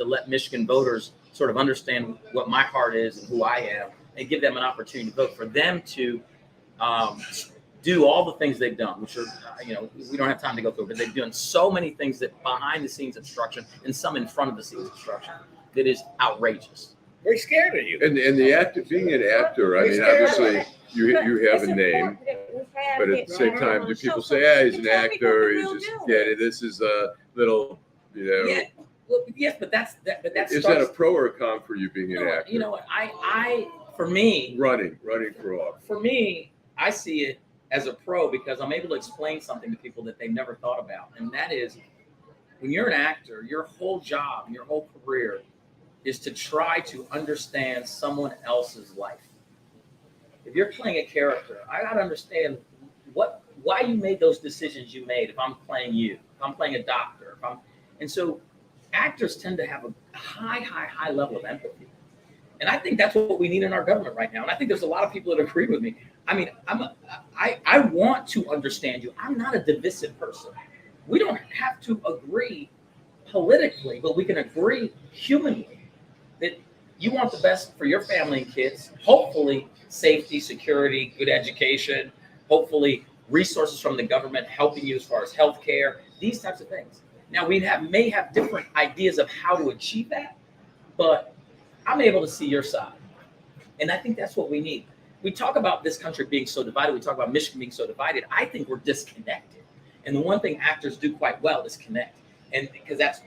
let Michigan voters sort of understand what my heart is and who I am, and give them an opportunity to vote, for them to do all the things they've done, which are, we don't have time to go through, but they've done so many things that behind the scenes obstruction and some in front of the scenes obstruction that is outrageous. We're scared of you. And the actor, being an actor, I mean, obviously you have a name, but at the same time, do people say, he's an actor, he's just this is a little, Yeah, well, yes, but that's is that a pro or a con for you being an actor? You know what, I for me, running for office. For me, I see it as a pro because I'm able to explain something to people that they never thought about, and that is, when you're an actor, your whole job, your whole career is to try to understand someone else's life. If you're playing a character, I got to understand why you made those decisions you made. If I'm playing you, if I'm playing a doctor, and so actors tend to have a high level of empathy. And I think that's what we need in our government right now. And I think there's a lot of people that agree with me. I mean, I want to understand you. I'm not a divisive person. We don't have to agree politically, but we can agree humanly that you want the best for your family and kids, hopefully safety, security, good education, hopefully resources from the government helping you as far as healthcare, these types of things. Now, we may have different ideas of how to achieve that, but I'm able to see your side. And I think that's what we need. We talk about this country being so divided. We talk about Michigan being so divided. I think we're disconnected. And the one thing actors do quite well is connect. And because that's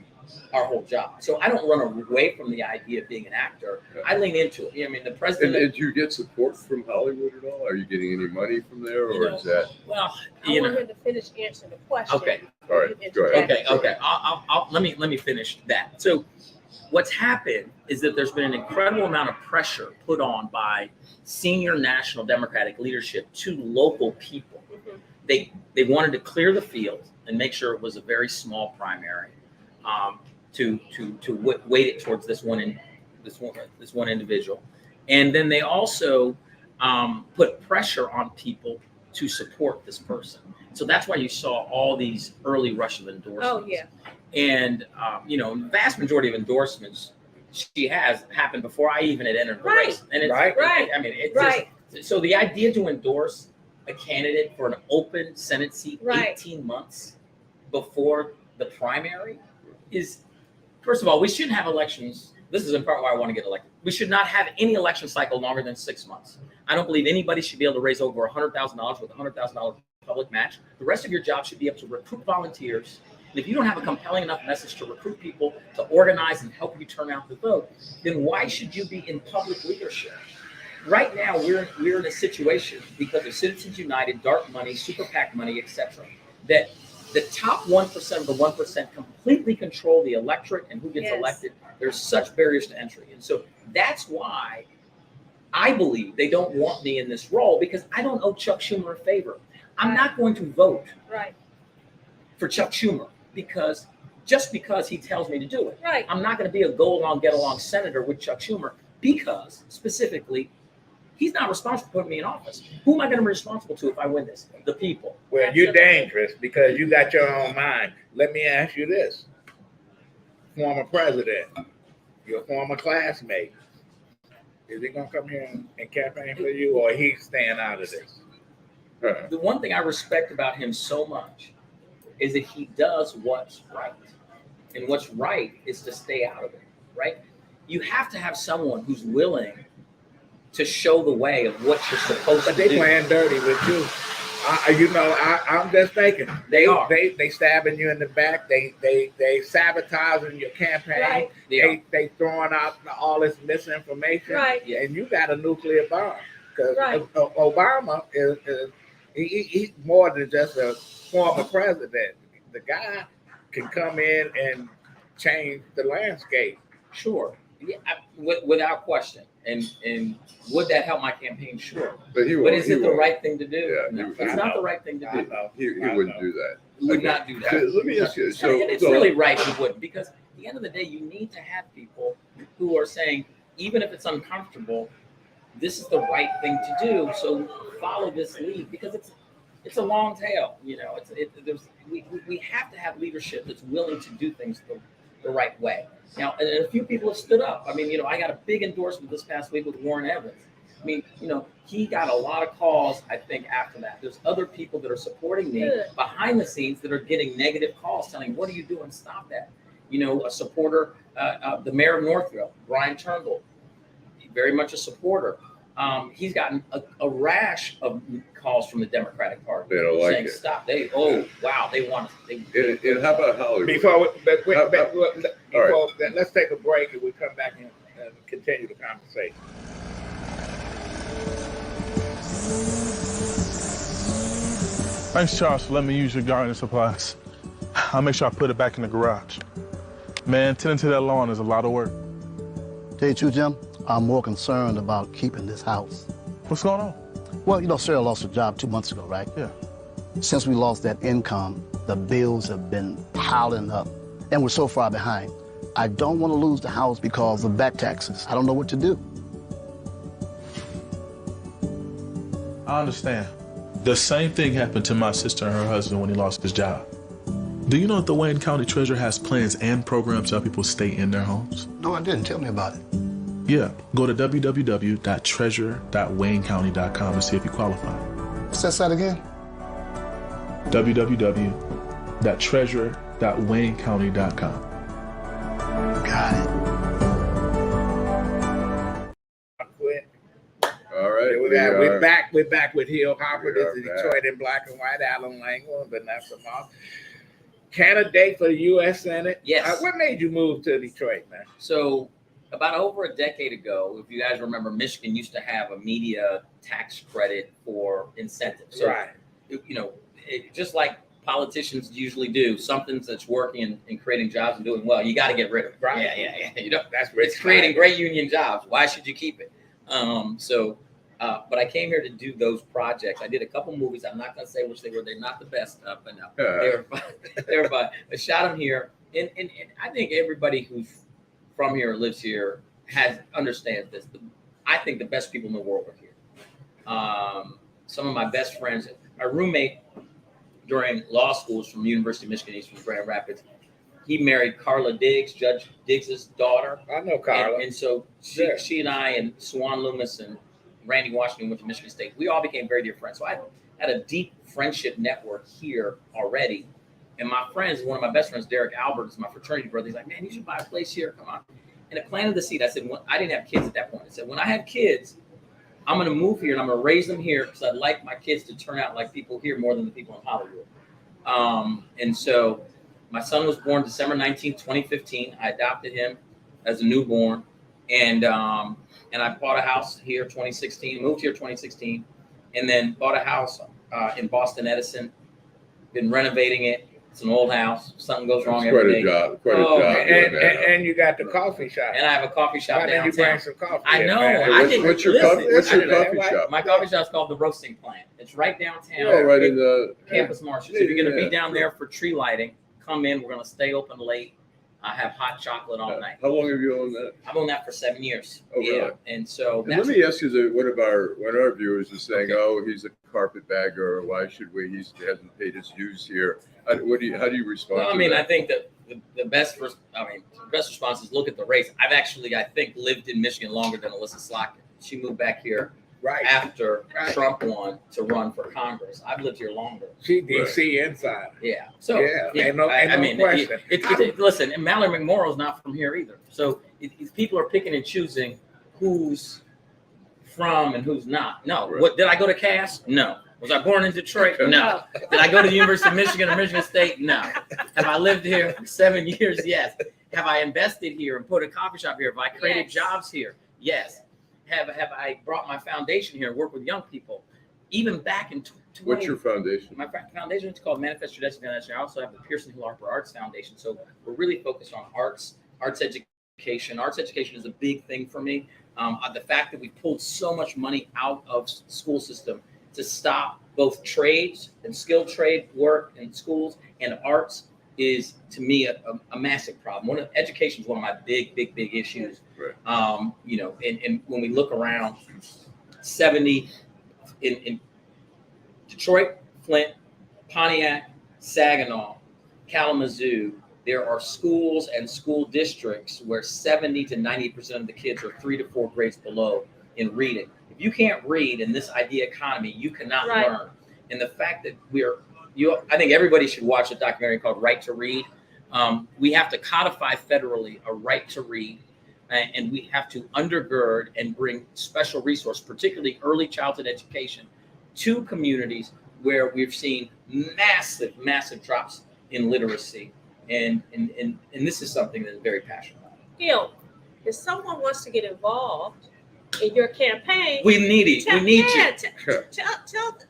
our whole job. So I don't run away from the idea of being an actor. I lean into it. I mean, the president. And do you get support from Hollywood at all? Are you getting any money from there, or is that? Well, I want him to finish answering the question. Okay. All right. Go ahead. Okay. Let me finish that. So, what's happened is that there's been an incredible amount of pressure put on by senior national Democratic leadership to local people. Mm-hmm. They wanted to clear the field and make sure it was a very small primary. To weight it towards this one individual, and then they also put pressure on people to support this person. So that's why you saw all these early rush of endorsements. Oh, yeah. And, the vast majority of endorsements she has happened before I even had entered the Right. race. And it's, Right. I mean, it's Right. just, so the idea to endorse a candidate for an open Senate seat Right. 18 months before the primary is, first of all, we shouldn't have elections. This is in part why I want to get elected. We should not have any election cycle longer than 6 months. I don't believe anybody should be able to raise over $100,000 with a $100,000 public match. The rest of your job should be able to recruit volunteers. And if you don't have a compelling enough message to recruit people to organize and help you turn out the vote, then why should you be in public leadership? Right now, we're in a situation because of Citizens United, dark money, super PAC money, etc., that the top 1% of the 1% completely control the electorate and who gets Yes. elected. There's such barriers to entry. And so that's why I believe they don't want me in this role, because I don't owe Chuck Schumer a favor. I'm not going to vote Right. for Chuck Schumer because he tells me to do it. Right. I'm not going to be a go along, get along senator with Chuck Schumer because specifically he's not responsible for putting me in office. Who am I going to be responsible to if I win this? The people. Well, That's you're it. dangerous because you got your own mind. Let me ask you this. Former president, your former classmate, is he going to come here and campaign for you, or he's staying out of this? The one thing I respect about him so much is that he does what's right. And what's right is to stay out of it, right? You have to have someone who's willing to show the way of what you're supposed But to they do. playing dirty with you. I'm just thinking. They are. They stabbing you in the back. They sabotaging your campaign. Right. They throwing out all this misinformation. Right. And you got a nuclear bomb because Right. Obama is he's more than just a former president. The guy can come in and change the landscape. Sure. Yeah, without question. And would that help my campaign? Sure. But he But won't. is he it the won't. right thing to do? Yeah, No, he- it's I not know. the right thing to I do. know. He I wouldn't know. do that. He would Okay. not do that. So let me ask you. And So it's really right he wouldn't, because at the end of the day, you need to have people who are saying, even if it's uncomfortable, this is the right thing to do. So follow this lead, because it's a long tail. We have to have leadership that's willing to do things the right way. Now, and a few people have stood up. I mean, I got a big endorsement this past week with Warren Evans. I mean, he got a lot of calls, I think, after that. There's other people that are supporting me Good. behind the scenes that are getting negative calls telling, what are you doing? Stop that. A supporter, the mayor of Northville, Brian Turnbull, very much a supporter. He's gotten a rash of calls from the Democratic Party. They don't like saying, it. Stop. They want to. And how about Hollywood? Let's take a break and we come back and continue the conversation. Thanks, Charles, for letting me use your gardening supplies. I'll make sure I put it back in the garage. Man, tending to that lawn is a lot of work. Tell you the truth, Jim, I'm more concerned about keeping this house. What's going on? Well, Sarah lost her job 2 months ago, right? Yeah. Since we lost that income, the bills have been piling up, and we're so far behind. I don't want to lose the house because of back taxes. I don't know what to do. I understand. The same thing happened to my sister and her husband when he lost his job. Do you know that the Wayne County Treasurer has plans and programs to help people stay in their homes? No, I didn't. Tell me about it. Yeah, go to www.treasurer.waynecounty.com and see if you qualify. What's that site again? www.treasurer.waynecounty.com. Got it. All right. We're back with Hill Harper. We This are is back. Detroit in Black and White. Allan Lengel and Vanessa Moss. Candidate for the U.S. Senate. Yes. What made you move to Detroit, man? So about over a decade ago, if you guys remember, Michigan used to have a media tax credit for incentives. So, Right. just like politicians usually do, something that's working and creating jobs and doing well, you got to get rid of it. Right. Yeah. That's It's creating great union jobs. Why should you keep it? But I came here to do those projects. I did a couple movies. I'm not going to say which they were. They're not the best, but no, they were fun. They were fun. I shot them here, and I think everybody who's from here, lives here, understands this. I think the best people in the world are here. some of my best friends. My roommate during law school was from the University of Michigan. He's from Grand Rapids. He married Carla Diggs, Judge Diggs's daughter. I know Carla. And so she and I and Swan Loomis and Randy Washington went to Michigan State. We all became very dear friends. So I had a deep friendship network here already. And my friends, one of my best friends, Derek Albert, is my fraternity brother. He's like, man, you should buy a place here. Come on. And I planted the seed. I said, I didn't have kids at that point. I said, when I have kids, I'm going to move here and I'm going to raise them here because I'd like my kids to turn out like people here more than the people in Hollywood. And so my son was born December 19th, 2015. I adopted him as a newborn. And I bought a house here 2016, moved here 2016, and then bought a house in Boston Edison. Been renovating it. It's an old house. Something goes wrong every day. Quite a job. And you got the coffee shop. And I have a coffee shop Why downtown. didn't you bring some coffee? I know. Hey, what's your coffee shop? My coffee shop's called The Roasting Plant. It's right downtown. Oh, right in the Campus Martians. If you're going to be down there for tree lighting, come in. We're going to stay open late. I have hot chocolate all night. How long have you owned that? I've owned that for 7 years. Oh, really? And so let me ask you that one of our viewers is saying, oh, he's a carpetbagger, or why should we? He hasn't paid his dues here. How do you respond Well, I to mean, that? I think that the best response is look at the race. I've actually, I think, lived in Michigan longer than Alyssa Slockton. She moved back here after Trump won to run for Congress. I've lived here longer. She DC inside. Yeah. So ain't no question. Listen, and Mallory McMorrow's not from here either. So people are picking and choosing who's from and who's not. No. Right. What did I go to Cass? No. Was I born in Detroit? No. Did I go to the University of Michigan or Michigan State? No. Have I lived here for 7 years? Yes. Have I invested here and put a coffee shop here? Have I created jobs here? Yes. Have I brought my foundation here and worked with young people? Even back in What's your foundation? My foundation is called Manifest Your Destiny Foundation. I also have the Pearson Hill Harper Arts Foundation. So we're really focused on arts education. Arts education is a big thing for me. The fact that we pulled so much money out of the school system to stop both trades and skilled trade work in schools and arts is, to me, a massive problem. Education is one of my big issues. Right. And when we look around, 70 in Detroit, Flint, Pontiac, Saginaw, Kalamazoo, there are schools and school districts where 70 to 90% of the kids are 3 to 4 grades below in reading. If you can't read in this idea economy, you cannot learn. And the fact that I think everybody should watch a documentary called Right to Read. We have to codify federally a right to read, and we have to undergird and bring special resource, particularly early childhood education, to communities where we've seen massive drops in literacy. And this is something that is very passionate about. Gil, if someone wants to get involved in your campaign, we need it. We need you.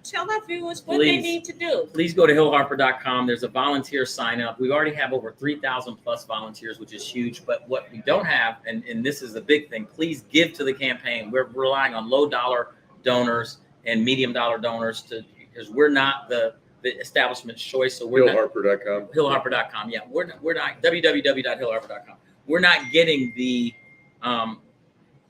Tell our viewers what they need to do. Please go to hillharper.com. There's a volunteer sign up. We already have over 3,000 plus volunteers, which is huge. But what we don't have, and this is the big thing, please give to the campaign. We're relying on low dollar donors and medium dollar donors because we're not the establishment's choice. So we're hillharper.com. Hillharper.com. Yeah, we're not www.hillharper.com. We're not getting the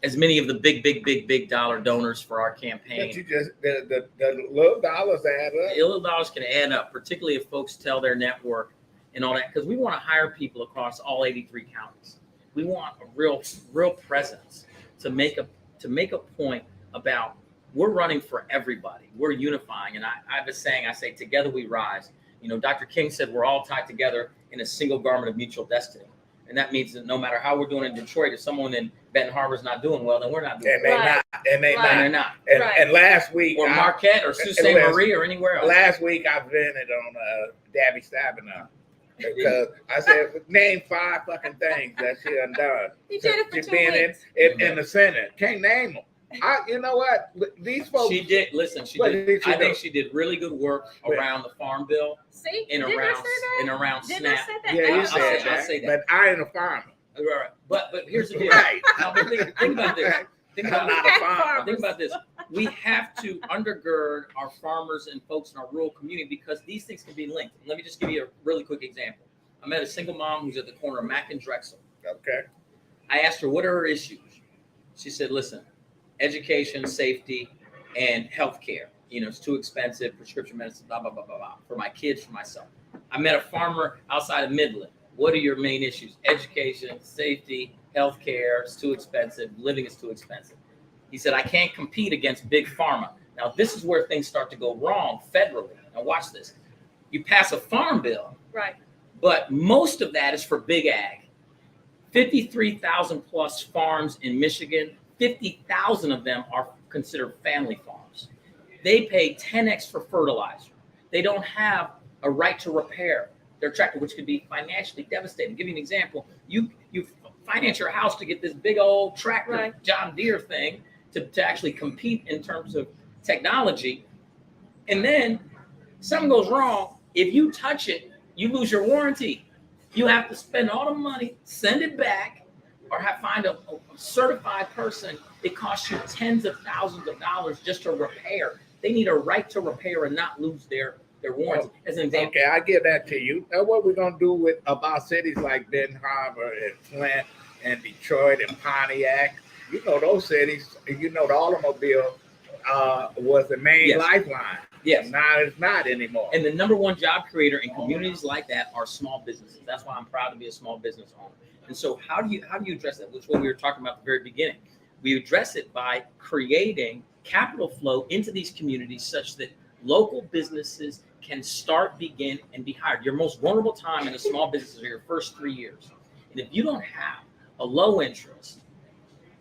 as many of the big dollar donors for our campaign. But you just the little dollars add up. The little dollars can add up, particularly if folks tell their network and all that, because we want to hire people across all 83 counties. We want a real presence to make a point about we're running for everybody. We're unifying, and I have a saying. I say, "Together we rise." Dr. King said we're all tied together in a single garment of mutual destiny. And that means that no matter how we're doing in Detroit, if someone in Benton Harbor is not doing well, then we're not doing well. And they're not. And, and last week, or Marquette or Sault Ste. Marie or anywhere else. Last week, I vented on Dabby Stabenow because I said, name 5 fucking things that she done done. He did it for 2 weeks. in the Senate. Can't name them. You know what? These folks. She did. Listen, she did. I think she did really good work around the Farm Bill. See, and around SNAP. Yeah, you said that. I'll say that. But I ain't a farmer. Right. But here's the deal. Right. Now, but think about this. Think I'm not a farmer. Think about this. We have to undergird our farmers and folks in our rural community because these things can be linked. And let me just give you a really quick example. I met a single mom who's at the corner of Mack and Drexel. Okay. I asked her, what are her issues? She said, listen, education, safety, and healthcare. it's too expensive, prescription medicine, blah, blah, blah, blah, blah, for my kids, for myself. I met a farmer outside of Midland. What are your main issues? Education, safety, healthcare, it's too expensive, living is too expensive. He said, I can't compete against big pharma. Now, this is where things start to go wrong federally. Now, watch this. You pass a farm bill, Right. but most of that is for big ag. 53,000 plus farms in Michigan, 50,000 of them are considered family farms. They pay 10x for fertilizer. They don't have a right to repair their tractor, which could be financially devastating. Give you an example. You finance your house to get this big old tractor, Right. John Deere thing, to actually compete in terms of technology. And then something goes wrong. If you touch it, you lose your warranty. You have to spend all the money, send it back, or find a certified person. It costs you tens of thousands of dollars just to repair. They need a right to repair and not lose their warranty. As an example. Okay, I give that to you. Now, what we're gonna do about cities like Benton Harbor and Flint and Detroit and Pontiac? Those cities. The automobile was the main Yes. lifeline. Yes. Now it's not anymore. And the number one job creator in communities like that are small businesses. That's why I'm proud to be a small business owner. And so how do you address that? Which is what we were talking about at the very beginning. We address it by creating capital flow into these communities such that local businesses can start, begin, and be hired. Your most vulnerable time in a small business is your first 3 years. And if you don't have a low interest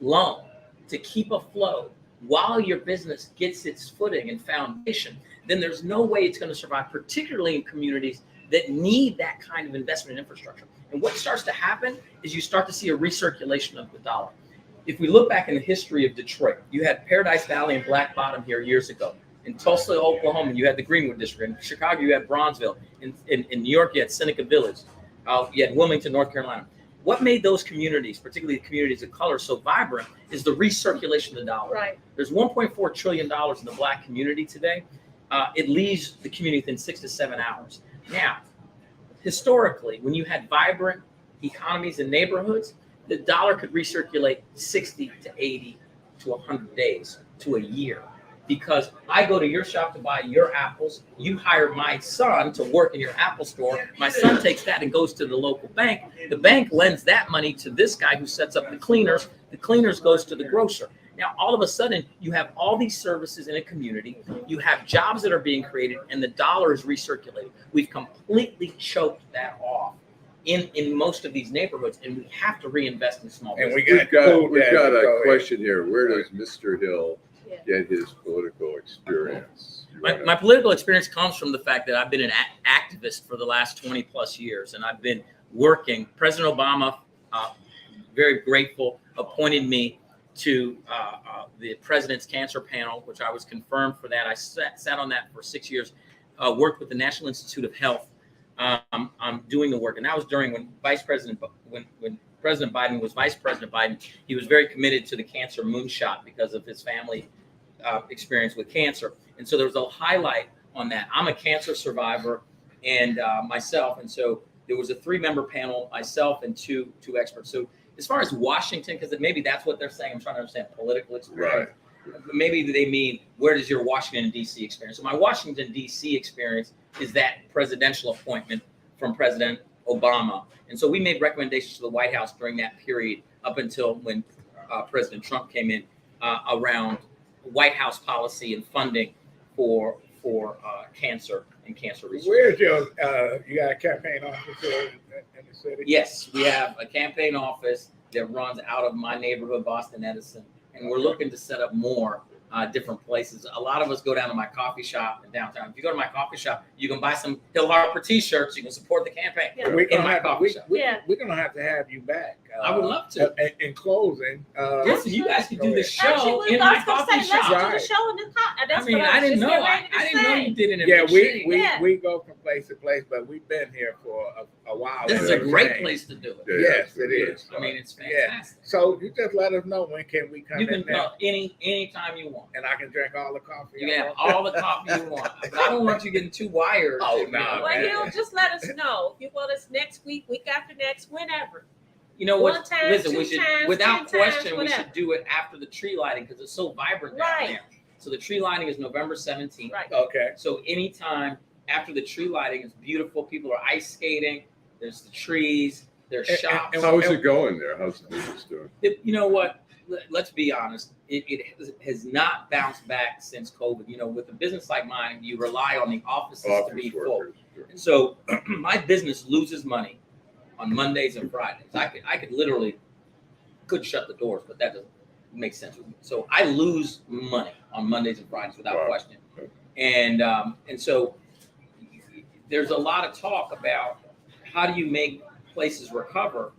loan to keep afloat while your business gets its footing and foundation, then there's no way it's going to survive, particularly in communities that need that kind of investment in infrastructure. And what starts to happen is you start to see a recirculation of the dollar. If we look back in the history of Detroit, you had Paradise Valley and Black Bottom here years ago. In Tulsa, Oklahoma, you had the Greenwood District. In Chicago, you had Bronzeville. In New York, you had Seneca Village. You had Wilmington, North Carolina. What made those communities, particularly the communities of color, so vibrant is the recirculation of the dollar. Right. There's $1.4 trillion in the Black community today. It leaves the community within 6 to 7 hours. Now, historically, when you had vibrant economies and neighborhoods, the dollar could recirculate 60 to 80 to 100 days to a year. Because I go to your shop to buy your apples. You hire my son to work in your Apple store. My son takes that and goes to the local bank. The bank lends that money to this guy who sets up the cleaners. The cleaners goes to the grocer. Now, all of a sudden, you have all these services in a community. You have jobs that are being created, and the dollar is recirculating. We've completely choked that off in most of these neighborhoods, and we have to reinvest in small business. And We've got a question here. Where does Mr. Hill get his political experience? My political experience comes from the fact that I've been an activist for the last 20 plus years, and I've been working. President Obama, very grateful, appointed me to the President's Cancer Panel, which I was confirmed for that. I sat on that for 6 years, worked with the National Institute of Health. I'm doing the work, and that was during when when President Biden was Vice President Biden. He was very committed to the cancer moonshot because of his family experience with cancer, and so there was a highlight on that. I'm a cancer survivor, and myself, and so there was a 3-member panel, myself and two experts. So as far as Washington, because maybe that's what they're saying, I'm trying to understand political experience. Right. Maybe they mean, where does your Washington, D.C. experience? So my Washington, D.C. experience is that presidential appointment from President Obama. And so we made recommendations to the White House during that period up until when President Trump came in around White House policy and funding for cancer and cancer research. Where's your, you got a campaign office in the city? Yes, we have a campaign office that runs out of my neighborhood, Boston Edison, and we're looking to set up more different places. A lot of us go down to my coffee shop in downtown. If you go to my coffee shop, you can buy some Hill Harper t-shirts. You can support the campaign. Yeah. We're in my coffee shop. We're gonna have to have you back. I would love to. In closing, listen, you guys can do the Actually, show in my coffee shop. Let's do the show in the coffee. I mean, I didn't know. I didn't know you did it in yeah, Virginia. we go from place to place, but we've been here for a while. This is a great place to do it. Yes, it is. I mean, it's fantastic. So you just let us know when can we come. You can in now, come anytime you want. and I can drink all the coffee. You can have all the coffee you want. But I don't want you getting too wired. Oh, no, Well, man. you know, just let us know. If you want us next week, week after next, whenever. You know what? One time, Listen, two we should, times, without 10 times, question, we whatever. should do it after the tree lighting because it's so vibrant down Right. there. So the tree lighting is November 17th. Right. Okay. So anytime after the tree lighting, it's beautiful. People are ice skating. There's the trees. There's shops. How's it going there? How's the business doing? You know what? Let's be honest. It has not bounced back since COVID. You know, with a business like mine, you rely on the offices to be full. Workers, sure. And so my business loses money on Mondays and Fridays. I could literally could shut the doors, but that doesn't make sense with me. So I lose money on Mondays and Fridays without Wow. question. And so there's a lot of talk about how do you make places recover.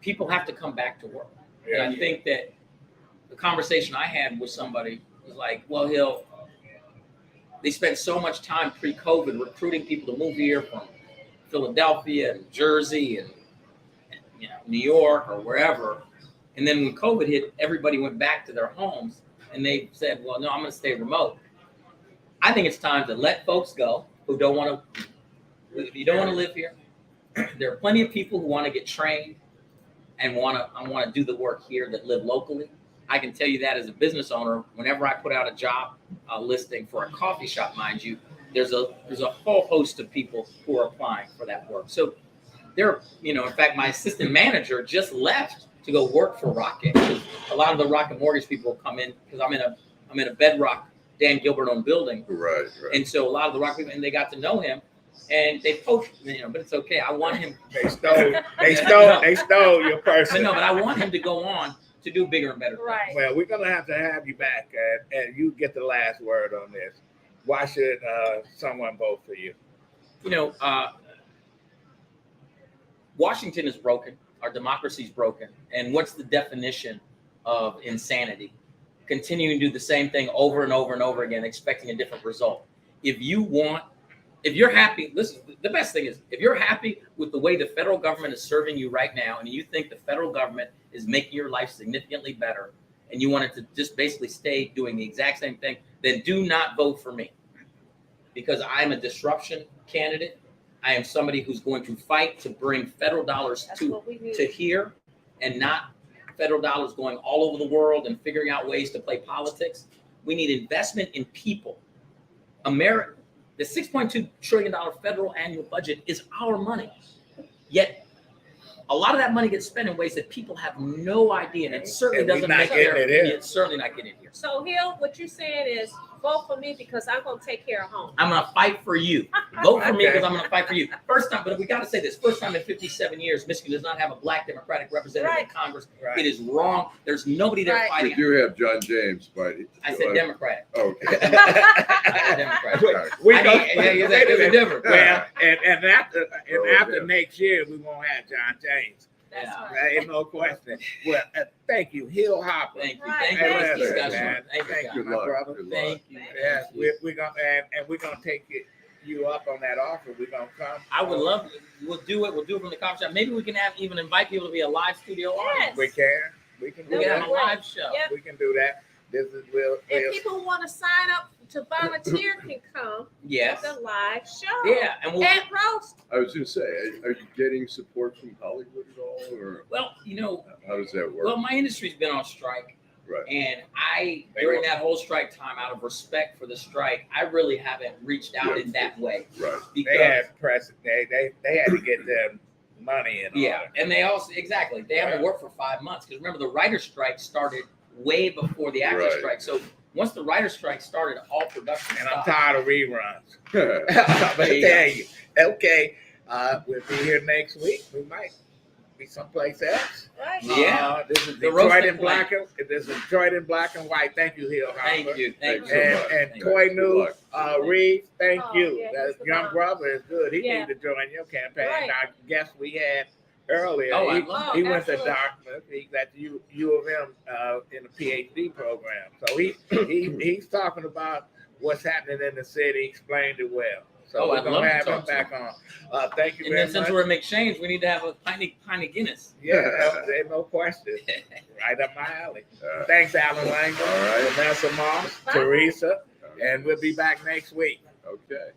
People have to come back to work. And I think that the conversation I had with somebody was like, well, they spent so much time pre-COVID recruiting people to move here from Philadelphia and Jersey and New York or wherever. And then when COVID hit, everybody went back to their homes and they said, well, no, I'm going to stay remote. I think it's time to let folks go who don't want to. If you don't want to live here, there are plenty of people who want to get trained and want to do the work here that live locally. I can tell you that as a business owner, whenever I put out a job listing for a coffee shop, mind you, there's a whole host of people who are applying for that work. So there, in fact, my assistant manager just left to go work for Rocket. A lot of the Rocket Mortgage people come in because I'm in a Bedrock Dan Gilbert owned building. Right. And so a lot of the Rocket people, and they got to know him. And they poached, but it's okay. I want him. They stole your person. No, but I want him to go on to do bigger and better things. Right. Well, we're gonna have to have you back, and you get the last word on this. Why should someone vote for you? Washington is broken. Our democracy is broken. And what's the definition of insanity? Continuing to do the same thing over and over and over again, expecting a different result. If you're happy, listen, the best thing is if you're happy with the way the federal government is serving you right now, and you think the federal government is making your life significantly better, and you want it to just basically stay doing the exact same thing, then do not vote for me. Because I am a disruption candidate. I am somebody who's going to fight to bring federal dollars to here and not federal dollars going all over the world and figuring out ways to play politics. We need investment in people. America. The $6.2 trillion federal annual budget is our money. Yet a lot of that money gets spent in ways that people have no idea, and it certainly doesn't make it's certainly not getting here. So Hill, what you're saying is vote for me because I'm gonna take care of home. I'm gonna fight for you. Vote for me because I'm gonna fight for you. First time, but we gotta say this, first time in 57 years, Michigan does not have a black Democratic representative in Congress. Right. It is wrong. There's nobody there fighting. We do have John James, but I said Democratic. Okay. I said Democratic. There's a difference. Well, and after next year, we won't have John James. That's right. There ain't no question. Well, thank you, Hill Harper. Thank you. Right. Thank you for this Thank you, discussion. man. Thank you, Good my luck. brother. Good luck. Thank you. Yes, we're gonna we're gonna take you up on that offer. We're gonna come. I would love it. We'll do it. We'll do it from the coffee shop. Maybe we can even invite people to be a live studio audience. We can. We can do We can have that. a live show. Yep. We can do that. This is And people who want to sign up to volunteer can come Yes. to the live show. Yeah, and we'll. And roast. I was going to say, are you getting support from Hollywood at all, or Well, how does that work? my industry's been on strike, Right. and during that whole strike time, out of respect for the strike, I really haven't reached out in that way. Right. Because they had press. They had to get their money in yeah, order. and they also they haven't worked for 5 months because remember the writer's strike started way before the actor's Right. strike. So once the writer's strike started, all production And I'm stopped. tired of reruns. Right. I'm gonna There you tell you. Okay, we'll be here next week. We might be someplace else. Right. Yeah. This is The Detroit roasted in black and this is Detroit in black and white. Thank you, Hill Harper. Thank you. Thank Thanks you. so much. And Thank Toinu Good luck. Reeves, thank Oh, you. yeah, That he's the young bomb. brother is good. He Yeah. needed to join your campaign. Right. I guess we had earlier. Oh, I he love he went to absolutely. Dartmouth. He's at U of M in the Ph.D. program. So he's talking about what's happening in the city. Explained it well. So Oh, we're I'd gonna love to have him talk to back on. Thank you And very then since much. we're in exchange, we need to have a pint of Guinness. Yeah, there's no question. Right up my alley. Thanks, Allan Lengel, All right. Vanessa Moss, Bye. Teresa, and we'll be back next week. Okay.